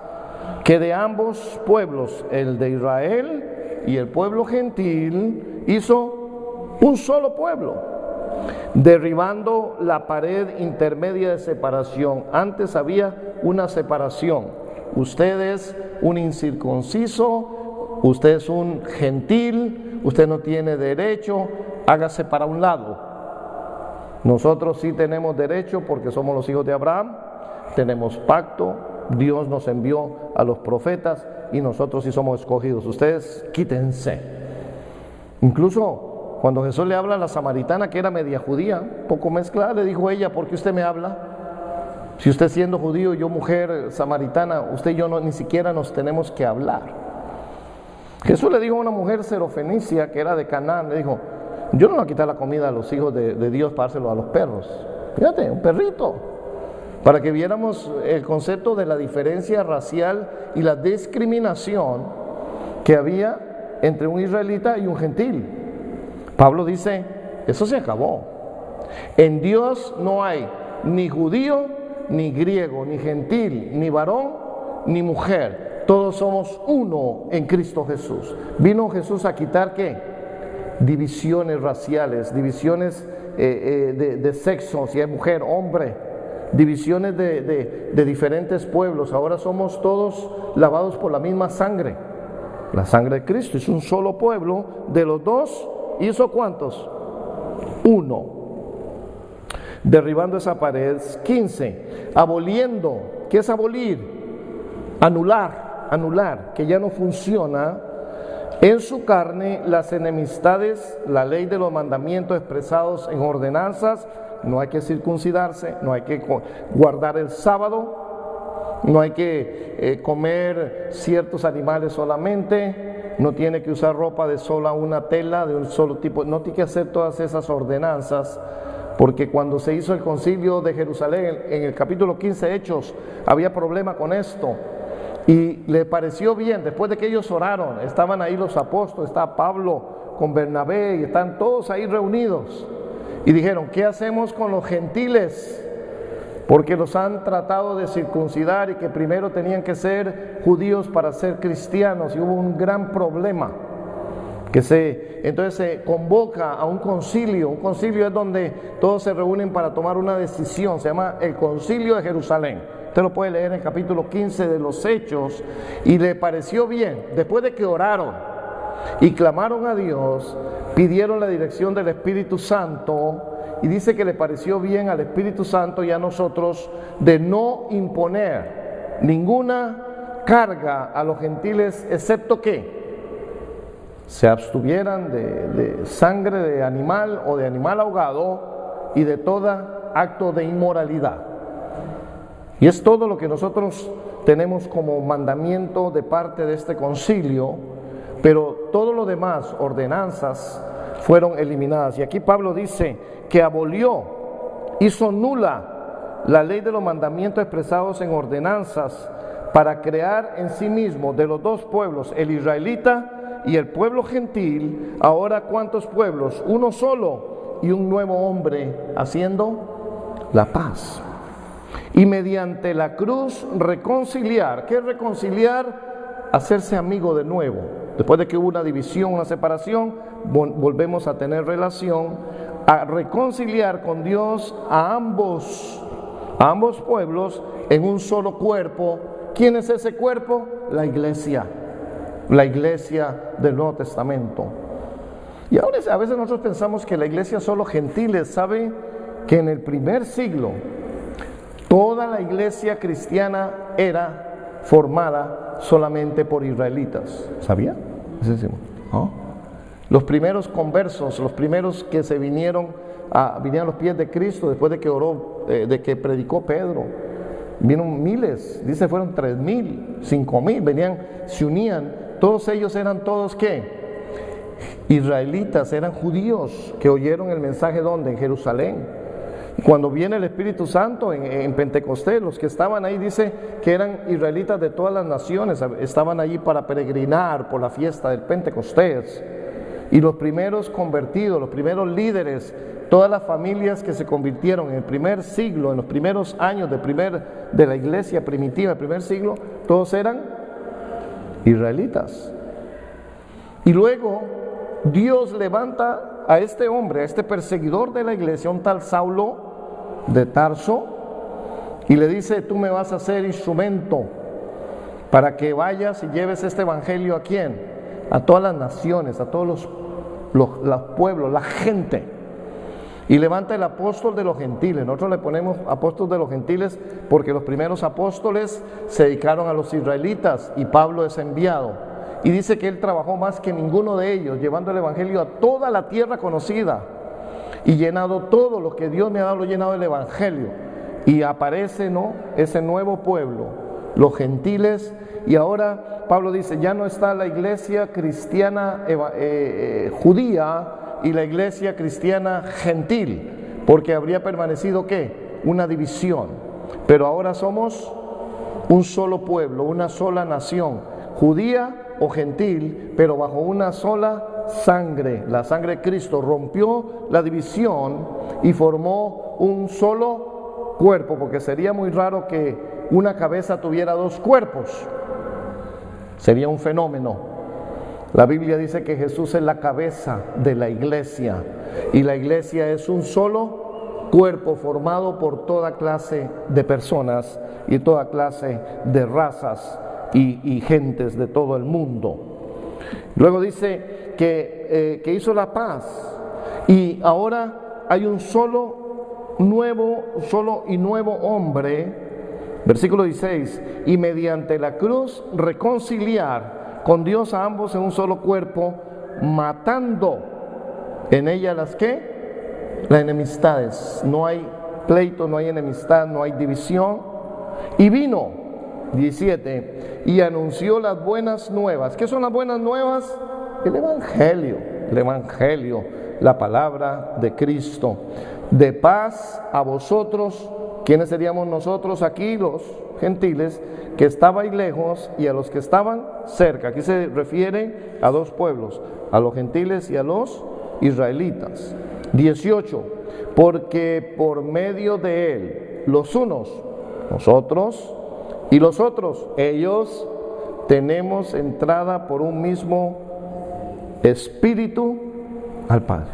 S1: que de ambos pueblos, el de Israel y el pueblo gentil, hizo un solo pueblo, derribando la pared intermedia de separación. Antes había una separación. Usted es un incircunciso, usted es un gentil, usted no tiene derecho, hágase para un lado. Nosotros sí tenemos derecho porque somos los hijos de Abraham, tenemos pacto, Dios nos envió a los profetas y nosotros sí somos escogidos. Ustedes quítense. Incluso cuando Jesús le habla a la samaritana, que era media judía, poco mezclada, le dijo ella: ¿por qué usted me habla? Si usted siendo judío y yo mujer samaritana, usted y yo ni siquiera nos tenemos que hablar. Jesús le dijo a una mujer serofenicia que era de Canaán, le dijo: yo no le voy a quitar la comida a los hijos de Dios para dárselo a los perros. Fíjate, un perrito. Para que viéramos el concepto de la diferencia racial y la discriminación que había entre un israelita y un gentil. Pablo dice: eso se acabó. En Dios no hay ni judío, ni griego, ni gentil, ni varón, ni mujer. Todos somos uno en Cristo Jesús. Vino Jesús a quitar ¿qué? Divisiones raciales, divisiones de sexo, si hay mujer, hombre, divisiones de diferentes pueblos. Ahora somos todos lavados por la misma sangre, la sangre de Cristo. Es un solo pueblo. De los dos hizo ¿cuántos? Uno. Derribando esa pared. 15. Aboliendo. ¿Qué es abolir? Anular, que ya no funciona en su carne las enemistades, la ley de los mandamientos expresados en ordenanzas. No hay que circuncidarse, no hay que guardar el sábado, no hay que comer ciertos animales solamente, no tiene que usar ropa de sola una tela, de un solo tipo, no tiene que hacer todas esas ordenanzas, porque cuando se hizo el concilio de Jerusalén, en el capítulo 15 Hechos, había problema con esto. Y le pareció bien, después de que ellos oraron, estaban ahí los apóstoles, está Pablo con Bernabé y están todos ahí reunidos. Y dijeron: ¿qué hacemos con los gentiles? Porque los han tratado de circuncidar y que primero tenían que ser judíos para ser cristianos. Y hubo un gran problema. Entonces se convoca a un concilio. Un concilio es donde todos se reúnen para tomar una decisión. Se llama el Concilio de Jerusalén. Usted lo puede leer en el capítulo 15 de los Hechos. Y le pareció bien, después de que oraron y clamaron a Dios, pidieron la dirección del Espíritu Santo, y dice que le pareció bien al Espíritu Santo y a nosotros de no imponer ninguna carga a los gentiles, excepto que se abstuvieran de sangre de animal o de animal ahogado y de todo acto de inmoralidad. Y es todo lo que nosotros tenemos como mandamiento de parte de este concilio, pero todo lo demás, ordenanzas, fueron eliminadas. Y aquí Pablo dice que abolió, hizo nula la ley de los mandamientos expresados en ordenanzas para crear en sí mismo de los dos pueblos, el israelita y el pueblo gentil, ahora ¿cuántos pueblos? Uno solo y un nuevo hombre, haciendo la paz. Y mediante la cruz reconciliar. ¿Qué es reconciliar? Hacerse amigo de nuevo. Después de que hubo una división, una separación, volvemos a tener relación, a reconciliar con Dios a ambos pueblos en un solo cuerpo. ¿Quién es ese cuerpo? La iglesia del Nuevo Testamento. Y ahora a veces nosotros pensamos que la iglesia solo gentiles. ¿Sabe que en el primer siglo toda la iglesia cristiana era formada solamente por israelitas? ¿Sabía? ¿No? Los primeros conversos, los primeros que se vinieron a los pies de Cristo después de que oró, de que predicó Pedro, vieron miles, dice fueron 3,000, 5,000, venían, se unían, todos ellos eran todos ¿qué? israelitas, eran judíos que oyeron el mensaje ¿dónde? En Jerusalén. Cuando viene el Espíritu Santo en Pentecostés, los que estaban ahí dice que eran israelitas de todas las naciones, estaban allí para peregrinar por la fiesta del Pentecostés. Y los primeros convertidos, los primeros líderes, todas las familias que se convirtieron en el primer siglo, en los primeros años de la iglesia primitiva, el primer siglo, todos eran israelitas. Y luego Dios levanta a este hombre, a este perseguidor de la iglesia, un tal Saulo de Tarso, y le dice: tú me vas a hacer instrumento para que vayas y lleves este evangelio ¿a quién? A todas las naciones, a todos los pueblos, la gente. Y levanta el apóstol de los gentiles. Nosotros le ponemos apóstol de los gentiles porque los primeros apóstoles se dedicaron a los israelitas y Pablo es enviado. Y dice que él trabajó más que ninguno de ellos, llevando el evangelio a toda la tierra conocida y llenado todo lo que Dios me ha dado, lo llenado del evangelio. Y aparece, ¿no?, ese nuevo pueblo, los gentiles. Y ahora Pablo dice: ya no está la iglesia cristiana judía y la iglesia cristiana gentil, porque habría permanecido ¿qué? Una división. Pero ahora somos un solo pueblo, una sola nación, judía o gentil, pero bajo una sola sangre. La sangre de Cristo rompió la división y formó un solo cuerpo, porque sería muy raro que una cabeza tuviera dos cuerpos. Sería un fenómeno. La Biblia dice que Jesús es la cabeza de la iglesia y la iglesia es un solo cuerpo formado por toda clase de personas y toda clase de razas y gentes de todo el mundo. Luego dice que hizo la paz y ahora hay un solo y nuevo hombre. Versículo 16: y mediante la cruz reconciliar con Dios a ambos en un solo cuerpo, matando en ella las ¿qué? Las enemistades. No hay pleito, no hay enemistad, no hay división. Y vino, 17, y anunció las buenas nuevas. ¿Qué son las buenas nuevas? El evangelio, la palabra de Cristo. De paz a vosotros. ¿Quiénes seríamos nosotros aquí? Los gentiles, que estabais lejos, y a los que estaban cerca. Aquí se refiere a dos pueblos, a los gentiles y a los israelitas. 18, porque por medio de él, los unos, nosotros, y los otros, ellos, tenemos entrada por un mismo Espíritu al Padre.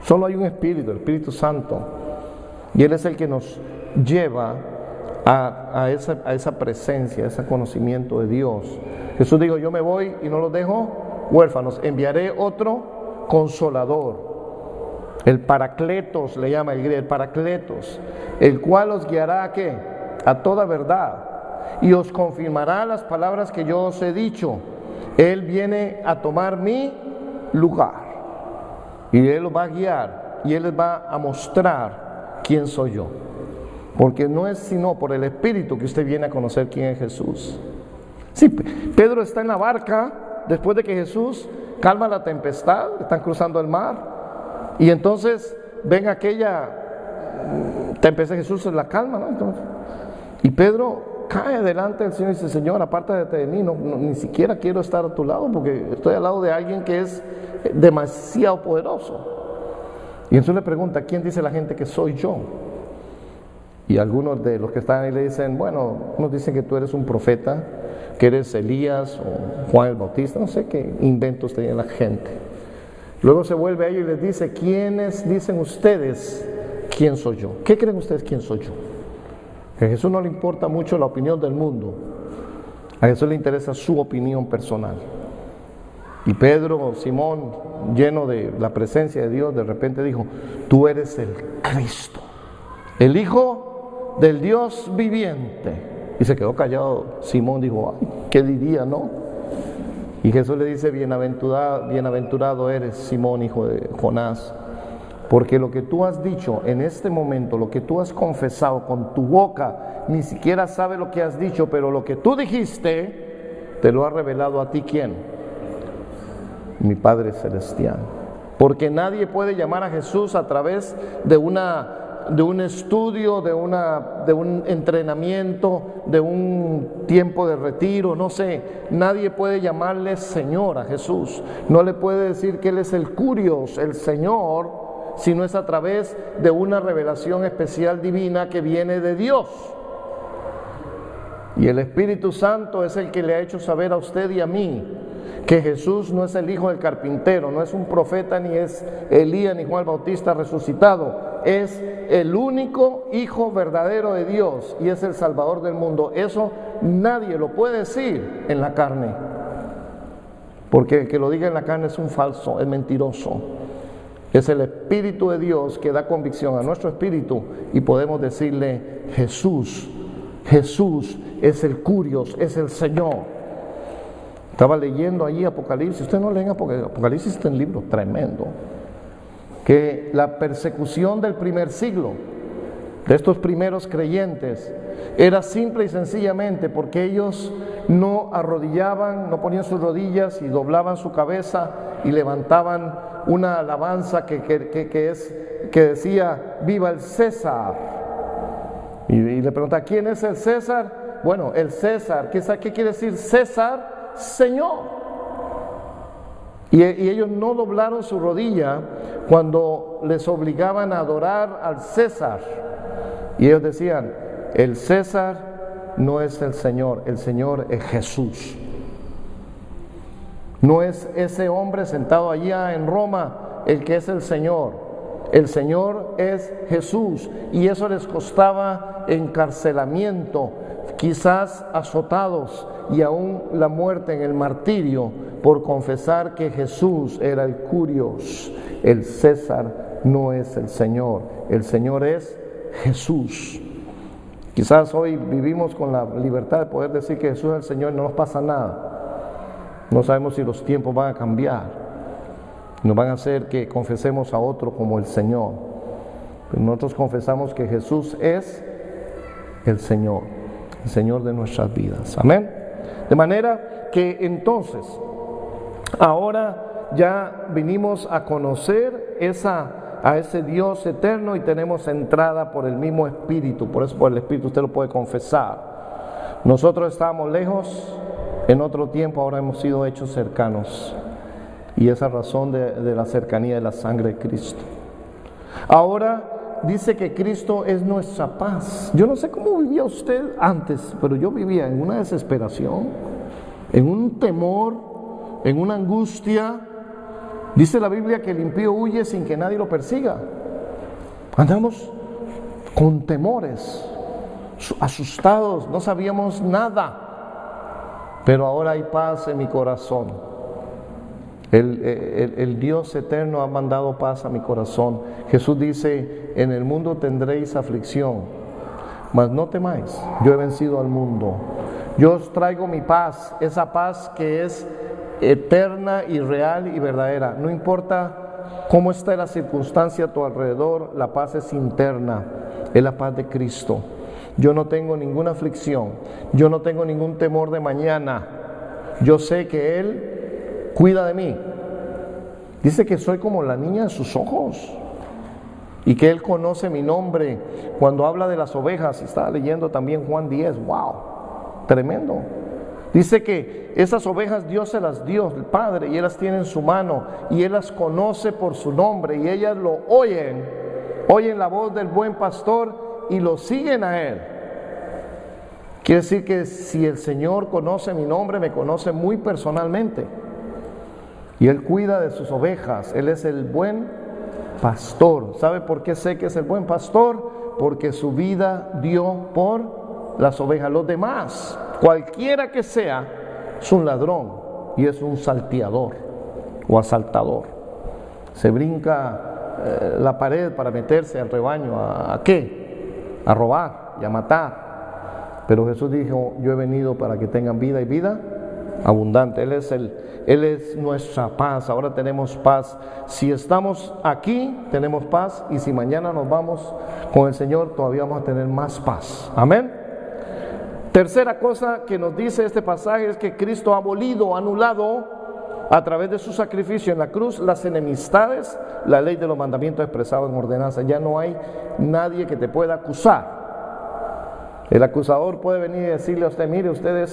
S1: Solo hay un Espíritu, el Espíritu Santo, y Él es el que nos lleva a esa presencia, a ese conocimiento de Dios. Jesús dijo: yo me voy y no los dejo huérfanos, enviaré otro consolador, el Paracletos le llama el griego, el Paracletos, el cual os guiará ¿a qué? A toda verdad, y os confirmará las palabras que yo os he dicho. Él viene a tomar mi lugar y Él los va a guiar y Él les va a mostrar quién soy yo, porque no es sino por el Espíritu que usted viene a conocer quién es Jesús. Sí, Pedro está en la barca después de que Jesús calma la tempestad, están cruzando el mar y entonces ven aquella tempestad, Jesús se la calma, ¿no? Entonces, y Pedro cae delante del Señor y dice: Señor, apártate de mí, ni siquiera quiero estar a tu lado porque estoy al lado de alguien que es demasiado poderoso. Y entonces le pregunta: ¿quién dice la gente que soy yo? Y algunos de los que están ahí le dicen: bueno, unos dicen que tú eres un profeta, que eres Elías o Juan el Bautista, no sé qué inventos tenía la gente. Luego se vuelve a ellos y les dice: ¿quiénes dicen ustedes quién soy yo? ¿Qué creen ustedes quién soy yo? A Jesús no le importa mucho la opinión del mundo, a Jesús le interesa su opinión personal. Y Pedro, Simón, lleno de la presencia de Dios, de repente dijo: tú eres el Cristo, el Hijo del Dios viviente. Y se quedó callado. Simón dijo: ay, ¿qué diría, no? Y Jesús le dice: bienaventurado eres, Simón, hijo de Jonás, porque lo que tú has dicho en este momento, lo que tú has confesado con tu boca, ni siquiera sabes lo que has dicho, pero lo que tú dijiste, te lo ha revelado a ti, ¿quién? mi Padre Celestial. Porque nadie puede llamar a Jesús a través de un estudio, de un entrenamiento, de un tiempo de retiro, no sé. Nadie puede llamarle Señor a Jesús. No le puede decir que Él es el Curios, el Señor, si no es a través de una revelación especial divina que viene de Dios. Y el Espíritu Santo es el que le ha hecho saber a usted y a mí que Jesús no es el hijo del carpintero, no es un profeta, ni es Elías, ni Juan el Bautista resucitado. Es el único Hijo verdadero de Dios y es el Salvador del mundo. Eso nadie lo puede decir en la carne, porque el que lo diga en la carne es un falso, es mentiroso. Es el Espíritu de Dios que da convicción a nuestro espíritu y podemos decirle: Jesús, Jesús es el Curios, es el Señor. Estaba leyendo allí Apocalipsis. Ustedes no leen Apocalipsis, es un libro tremendo. Que la persecución del primer siglo, de estos primeros creyentes, era simple y sencillamente porque ellos no arrodillaban, no ponían sus rodillas y doblaban su cabeza y levantaban una alabanza que decía: viva el César. Y le pregunta: ¿quién es el César? Bueno, el César, ¿qué quiere decir César? Señor. Y ellos no doblaron su rodilla cuando les obligaban a adorar al César. Y ellos decían: el César no es el Señor es Jesús. No es ese hombre sentado allá en Roma el que es el Señor es Jesús. Y eso les costaba encarcelamiento, quizás azotados y aún la muerte en el martirio por confesar que Jesús era el Curios. El César no es el Señor es Jesús. Quizás hoy vivimos con la libertad de poder decir que Jesús es el Señor y no nos pasa nada. No sabemos si los tiempos van a cambiar, nos van a hacer que confesemos a otro como el Señor. Pero nosotros confesamos que Jesús es el Señor de nuestras vidas. Amén. De manera que entonces, ahora ya vinimos a conocer a ese Dios eterno y tenemos entrada por el mismo Espíritu. Por eso por el Espíritu usted lo puede confesar. Nosotros estábamos lejos en otro tiempo, ahora hemos sido hechos cercanos. Y esa razón de la cercanía de la sangre de Cristo. Ahora dice que Cristo es nuestra paz. Yo no sé cómo vivía usted antes, pero yo vivía en una desesperación, en un temor, en una angustia. Dice la Biblia que el impío huye sin que nadie lo persiga. Andamos con temores, asustados, no sabíamos nada. Pero ahora hay paz en mi corazón. El Dios eterno ha mandado paz a mi corazón. Jesús dice: en el mundo tendréis aflicción, mas no temáis, yo he vencido al mundo. Yo os traigo mi paz, esa paz que es eterna y real y verdadera. No importa cómo está la circunstancia a tu alrededor, la paz es interna, es la paz de Cristo. Yo no tengo ninguna aflicción, yo no tengo ningún temor de mañana. Yo sé que Él cuida de mí. Dice que soy como la niña de sus ojos y que Él conoce mi nombre. Cuando habla de las ovejas, estaba leyendo también Juan 10, wow, tremendo. Dice que esas ovejas Dios se las dio, el Padre, y Él las tiene en su mano y Él las conoce por su nombre y ellas lo oyen la voz del buen pastor y lo siguen a Él. Quiere decir que si el Señor conoce mi nombre, me conoce muy personalmente. Y Él cuida de sus ovejas. Él es el buen pastor. ¿Sabe por qué sé que es el buen pastor? Porque su vida dio por las ovejas. Los demás, cualquiera que sea, es un ladrón y es un salteador o asaltador. Se brinca la pared para meterse al rebaño. ¿A qué? A robar y a matar. Pero Jesús dijo: yo he venido para que tengan vida y vida abundante. Él es nuestra paz. Ahora tenemos paz. Si estamos aquí, tenemos paz. Y si mañana nos vamos con el Señor, todavía vamos a tener más paz. Amén. Tercera cosa que nos dice este pasaje es que Cristo ha abolido, anulado a través de su sacrificio en la cruz, las enemistades, la ley de los mandamientos expresados en ordenanza. Ya no hay nadie que te pueda acusar. El acusador puede venir y decirle a usted, mire, usted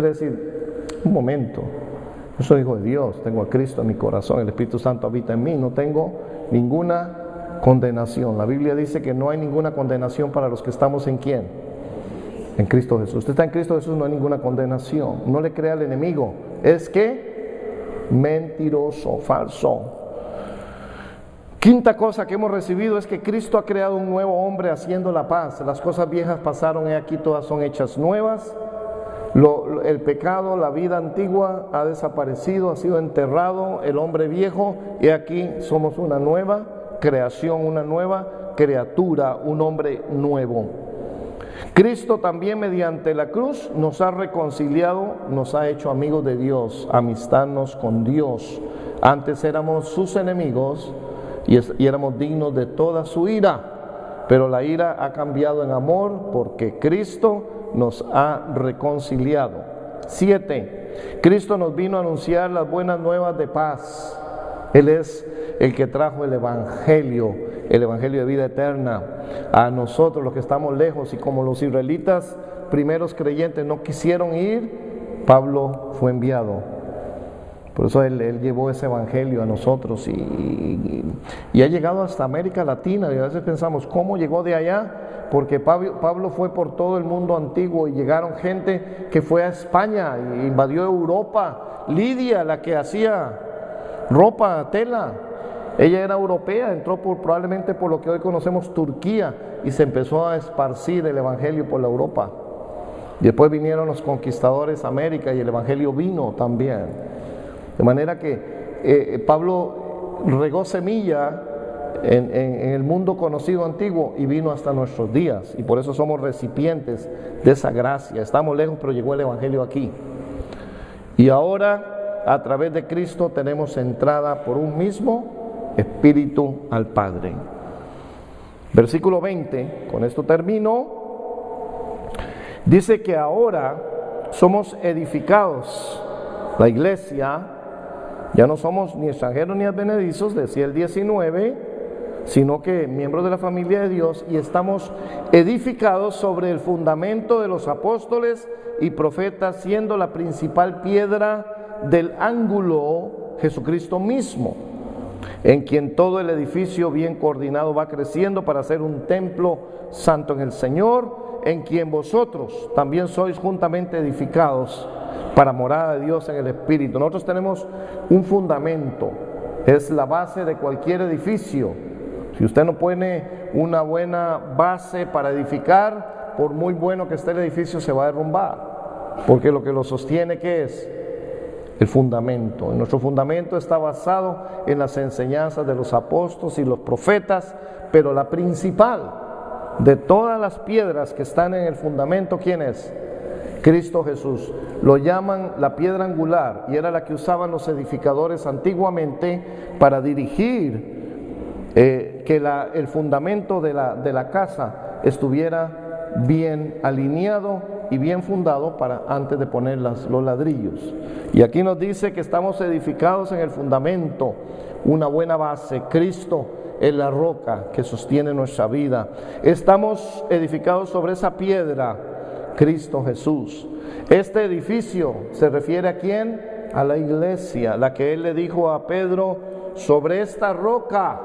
S1: decir, un momento, yo soy hijo de Dios, tengo a Cristo en mi corazón, el Espíritu Santo habita en mí, no tengo ninguna condenación. La Biblia dice que no hay ninguna condenación para los que estamos en ¿quién? En Cristo Jesús. Usted está en Cristo Jesús, no hay ninguna condenación. No le crea al enemigo. Es que mentiroso, falso. Quinta cosa que hemos recibido es que Cristo ha creado un nuevo hombre haciendo la paz. Las cosas viejas pasaron, y aquí todas son hechas nuevas. El pecado, la vida antigua ha desaparecido, ha sido enterrado, el hombre viejo, y aquí somos una nueva creación, una nueva criatura, un hombre nuevo. Cristo también mediante la cruz nos ha reconciliado, nos ha hecho amigos de Dios, amistadnos con Dios. Antes éramos sus enemigos y éramos dignos de toda su ira, pero la ira ha cambiado en amor porque Cristo nos ha reconciliado. 7. Cristo nos vino a anunciar las buenas nuevas de paz. Él es el que trajo el evangelio de vida eterna a nosotros los que estamos lejos, y como los israelitas primeros creyentes no quisieron ir, Pablo fue enviado. Por eso él llevó ese evangelio a nosotros y ha llegado hasta América Latina. Y a veces pensamos, ¿cómo llegó de allá? Porque Pablo fue por todo el mundo antiguo y llegaron gente que fue a España e invadió Europa. Lidia, la que hacía ropa, tela, ella era europea, entró probablemente por lo que hoy conocemos Turquía, y se empezó a esparcir el evangelio por la Europa. Después vinieron los conquistadores a América y el evangelio vino también. De manera que Pablo regó semilla en el mundo conocido antiguo y vino hasta nuestros días, y por eso somos recipientes de esa gracia. Estamos lejos, pero llegó el evangelio aquí. Y ahora, a través de Cristo, tenemos entrada por un mismo Espíritu al Padre. Versículo 20, con esto termino. Dice que ahora somos edificados, la iglesia. Ya no somos ni extranjeros ni advenedizos, decía el 19, sino que miembros de la familia de Dios, y estamos edificados sobre el fundamento de los apóstoles y profetas, siendo la principal piedra del ángulo Jesucristo mismo, en quien todo el edificio bien coordinado va creciendo para ser un templo santo en el Señor, en quien vosotros también sois juntamente edificados para morada de Dios en el Espíritu. Nosotros tenemos un fundamento, es la base de cualquier edificio. Si usted no pone una buena base para edificar, por muy bueno que esté el edificio, se va a derrumbar, porque lo que lo sostiene, ¿qué es? El fundamento. Nuestro fundamento está basado en las enseñanzas de los apóstoles y los profetas, pero la principal de todas las piedras que están en el fundamento, ¿quién es? Cristo Jesús. Lo llaman la piedra angular, y era la que usaban los edificadores antiguamente para dirigir que el fundamento de la casa estuviera bien alineado y bien fundado para antes de poner los ladrillos. Y aquí nos dice que estamos edificados en el fundamento, una buena base. Cristo es la roca que sostiene nuestra vida. Estamos edificados sobre esa piedra, Cristo Jesús. Este edificio se refiere ¿a quién? A la iglesia, la que Él le dijo a Pedro: sobre esta roca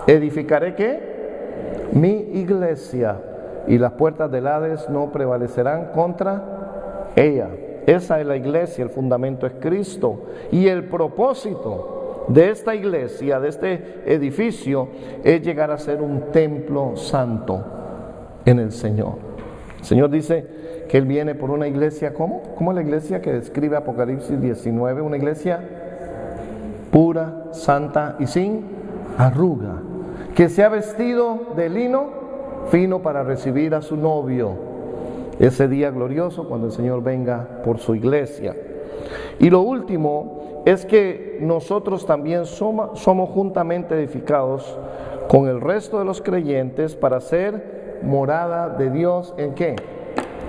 S1: edificaré ¿qué? Mi iglesia, y las puertas del Hades no prevalecerán contra ella. Esa es la iglesia, el fundamento es Cristo. Y el propósito de esta iglesia, de este edificio, es llegar a ser un templo santo en el Señor. El Señor dice que Él viene por una iglesia, ¿cómo? ¿Cómo es la iglesia que describe Apocalipsis 19? Una iglesia pura, santa y sin arruga, que se ha vestido de lino fino para recibir a su novio ese día glorioso cuando el Señor venga por su iglesia. Y lo último es que nosotros también somos juntamente edificados con el resto de los creyentes para ser morada de Dios. ¿En qué?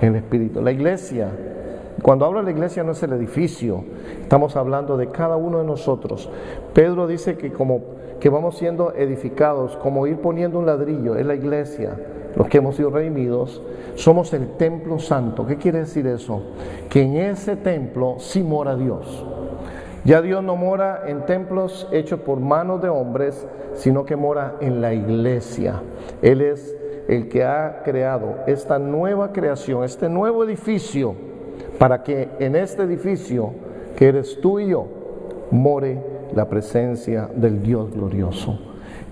S1: En el Espíritu. La iglesia Cuando hablo de la iglesia no es el edificio, estamos hablando de cada uno de nosotros. Pedro dice que vamos siendo edificados, como ir poniendo un ladrillo, es la iglesia, los que hemos sido redimidos, somos el templo santo. ¿Qué quiere decir eso? Que en ese templo sí mora Dios. Ya Dios no mora en templos hechos por manos de hombres, sino que mora en la iglesia. Él es el que ha creado esta nueva creación, este nuevo edificio, para que en este edificio, que eres tú y yo, more la presencia del Dios glorioso.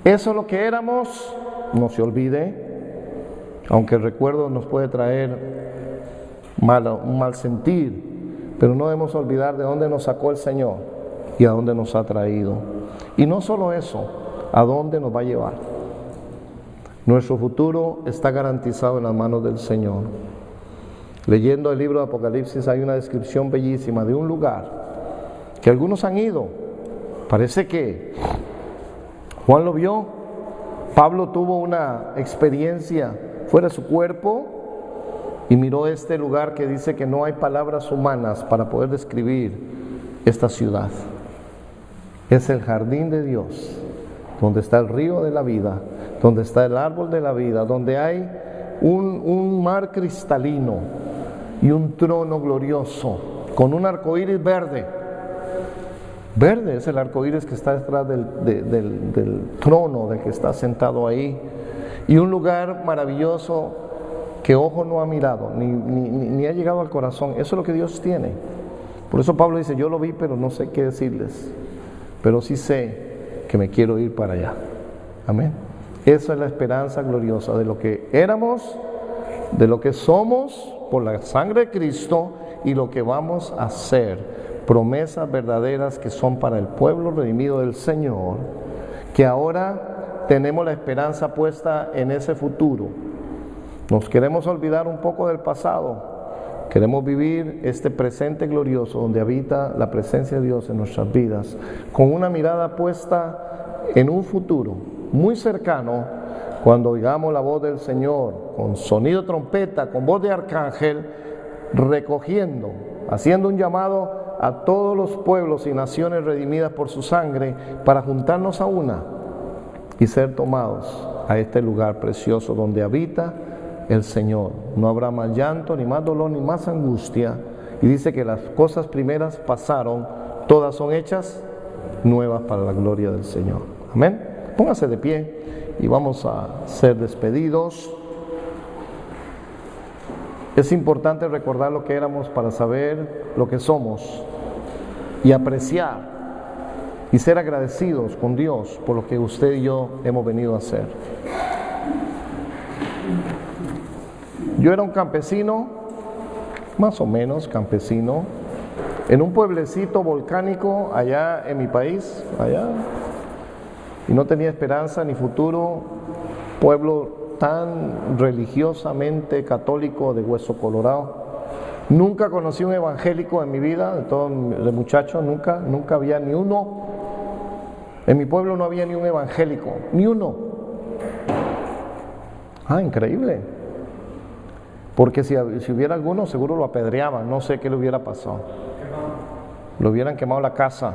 S1: Eso es lo que éramos, no se olvide, aunque el recuerdo nos puede traer un mal sentir, pero no debemos olvidar de dónde nos sacó el Señor y a dónde nos ha traído. Y no solo eso, a dónde nos va a llevar. Nuestro futuro está garantizado en las manos del Señor. Leyendo el libro de Apocalipsis hay una descripción bellísima de un lugar que algunos han ido. Parece que Juan lo vio, Pablo tuvo una experiencia fuera de su cuerpo y miró este lugar que dice que no hay palabras humanas para poder describir esta ciudad. Es el jardín de Dios, donde está el río de la vida, donde está el árbol de la vida, donde hay un mar cristalino y un trono glorioso con un arco iris verde. Verde es el arco iris que está detrás del trono del que está sentado ahí, y un lugar maravilloso que ojo no ha mirado ni ha llegado al corazón. Eso es lo que Dios tiene. Por eso Pablo dice: yo lo vi pero no sé qué decirles, pero sí sé que me quiero ir para allá. Amén. Esa es la esperanza gloriosa de lo que éramos, de lo que somos por la sangre de Cristo y lo que vamos a hacer. Promesas verdaderas que son para el pueblo redimido del Señor, que ahora tenemos la esperanza puesta en ese futuro. Nos queremos olvidar un poco del pasado, queremos vivir este presente glorioso donde habita la presencia de Dios en nuestras vidas, con una mirada puesta en un futuro muy cercano, cuando oigamos la voz del Señor, con sonido de trompeta, con voz de arcángel, recogiendo, haciendo un llamado a todos los pueblos y naciones redimidas por su sangre, para juntarnos a una y ser tomados a este lugar precioso donde habita el Señor. No habrá más llanto, ni más dolor, ni más angustia. Y dice que las cosas primeras pasaron, todas son hechas nuevas para la gloria del Señor. Amén. Póngase de pie y vamos a ser despedidos. Es importante recordar lo que éramos para saber lo que somos y apreciar y ser agradecidos con Dios por lo que usted y yo hemos venido a hacer. Yo era un campesino, más o menos campesino, en un pueblecito volcánico allá en mi país, allá, y no tenía esperanza ni futuro, pueblo tan religiosamente católico de hueso colorado. Nunca conocí un evangélico en mi vida, de muchacho, nunca había ni uno. En mi pueblo no había ni un evangélico, ni uno. Increíble. Porque si hubiera alguno, seguro lo apedreaban, no sé qué le hubiera pasado. Le hubieran quemado la casa.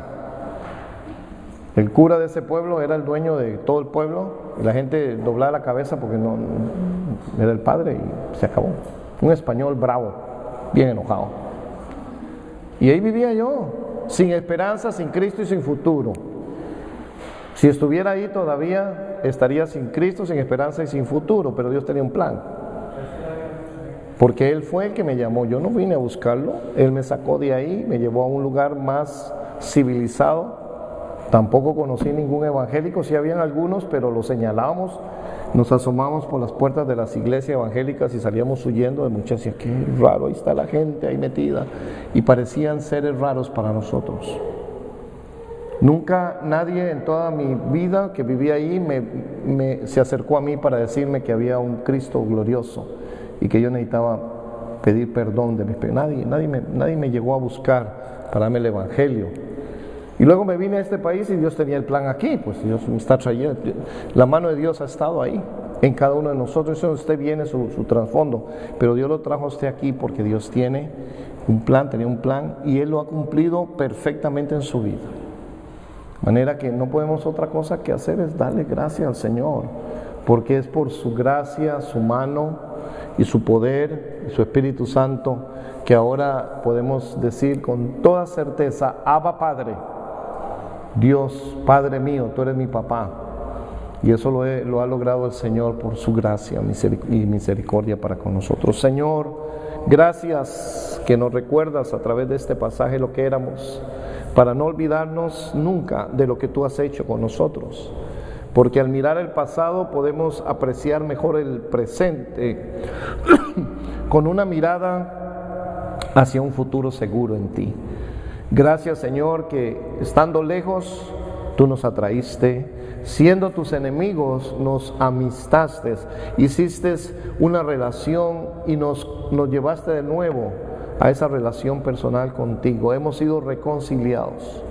S1: El cura de ese pueblo era el dueño de todo el pueblo, y la gente doblaba la cabeza porque no era el padre, y se acabó. Un español bravo, bien enojado. Y ahí vivía yo, sin esperanza, sin Cristo y sin futuro. Si estuviera ahí todavía estaría sin Cristo, sin esperanza y sin futuro, pero Dios tenía un plan. Porque Él fue el que me llamó, yo no vine a buscarlo, Él me sacó de ahí, me llevó a un lugar más civilizado. Tampoco conocí ningún evangélico, sí habían algunos, pero los señalábamos, nos asomamos por las puertas de las iglesias evangélicas y salíamos huyendo de muchas. Decía, qué raro, ahí está la gente ahí metida, y parecían seres raros para nosotros. Nunca nadie en toda mi vida que vivía ahí se acercó a mí para decirme que había un Cristo glorioso y que yo necesitaba pedir perdón de mis pecados. Nadie me llegó a buscar para darme el evangelio. Y luego me vine a este país y Dios tenía el plan aquí, pues Dios me está trayendo. La mano de Dios ha estado ahí, en cada uno de nosotros. Eso usted viene su trasfondo, pero Dios lo trajo a usted aquí porque Dios tiene tenía un plan y Él lo ha cumplido perfectamente en su vida. De manera que no podemos otra cosa que hacer es darle gracias al Señor, porque es por su gracia, su mano y su poder y su Espíritu Santo que ahora podemos decir con toda certeza: Abba Padre, Dios Padre mío, tú eres mi papá. Y eso lo ha logrado el Señor por su gracia y misericordia para con nosotros. Señor, gracias que nos recuerdas a través de este pasaje lo que éramos, para no olvidarnos nunca de lo que tú has hecho con nosotros. Porque al mirar el pasado podemos apreciar mejor el presente con una mirada hacia un futuro seguro en ti. Gracias, Señor, que estando lejos tú nos atraíste, siendo tus enemigos nos amistaste, hiciste una relación y nos llevaste de nuevo a esa relación personal contigo. Hemos sido reconciliados.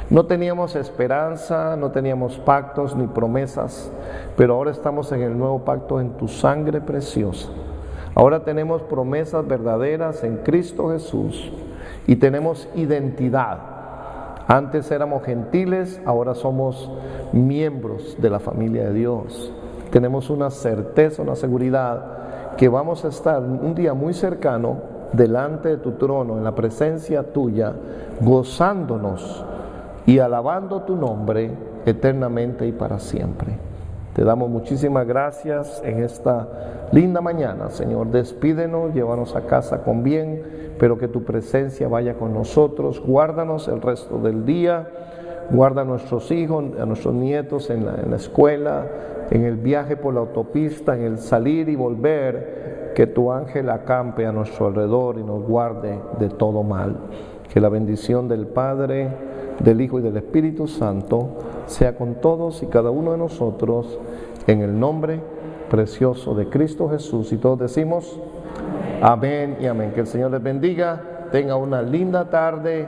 S1: No teníamos esperanza, no teníamos pactos ni promesas, pero ahora estamos en el nuevo pacto en tu sangre preciosa. Ahora tenemos promesas verdaderas en Cristo Jesús y tenemos identidad. Antes éramos gentiles, ahora somos miembros de la familia de Dios. Tenemos una certeza, una seguridad que vamos a estar un día muy cercano delante de tu trono, en la presencia tuya, gozándonos y alabando tu nombre eternamente y para siempre. Te damos muchísimas gracias en esta linda mañana, Señor. Despídenos, llévanos a casa con bien, pero que tu presencia vaya con nosotros. Guárdanos el resto del día, guarda a nuestros hijos, a nuestros nietos en la escuela, en el viaje por la autopista, en el salir y volver. Que tu ángel acampe a nuestro alrededor y nos guarde de todo mal. Que la bendición del Padre, del Hijo y del Espíritu Santo sea con todos y cada uno de nosotros, en el nombre precioso de Cristo Jesús. Y todos decimos amén y amén. Que el Señor les bendiga, tenga una linda tarde.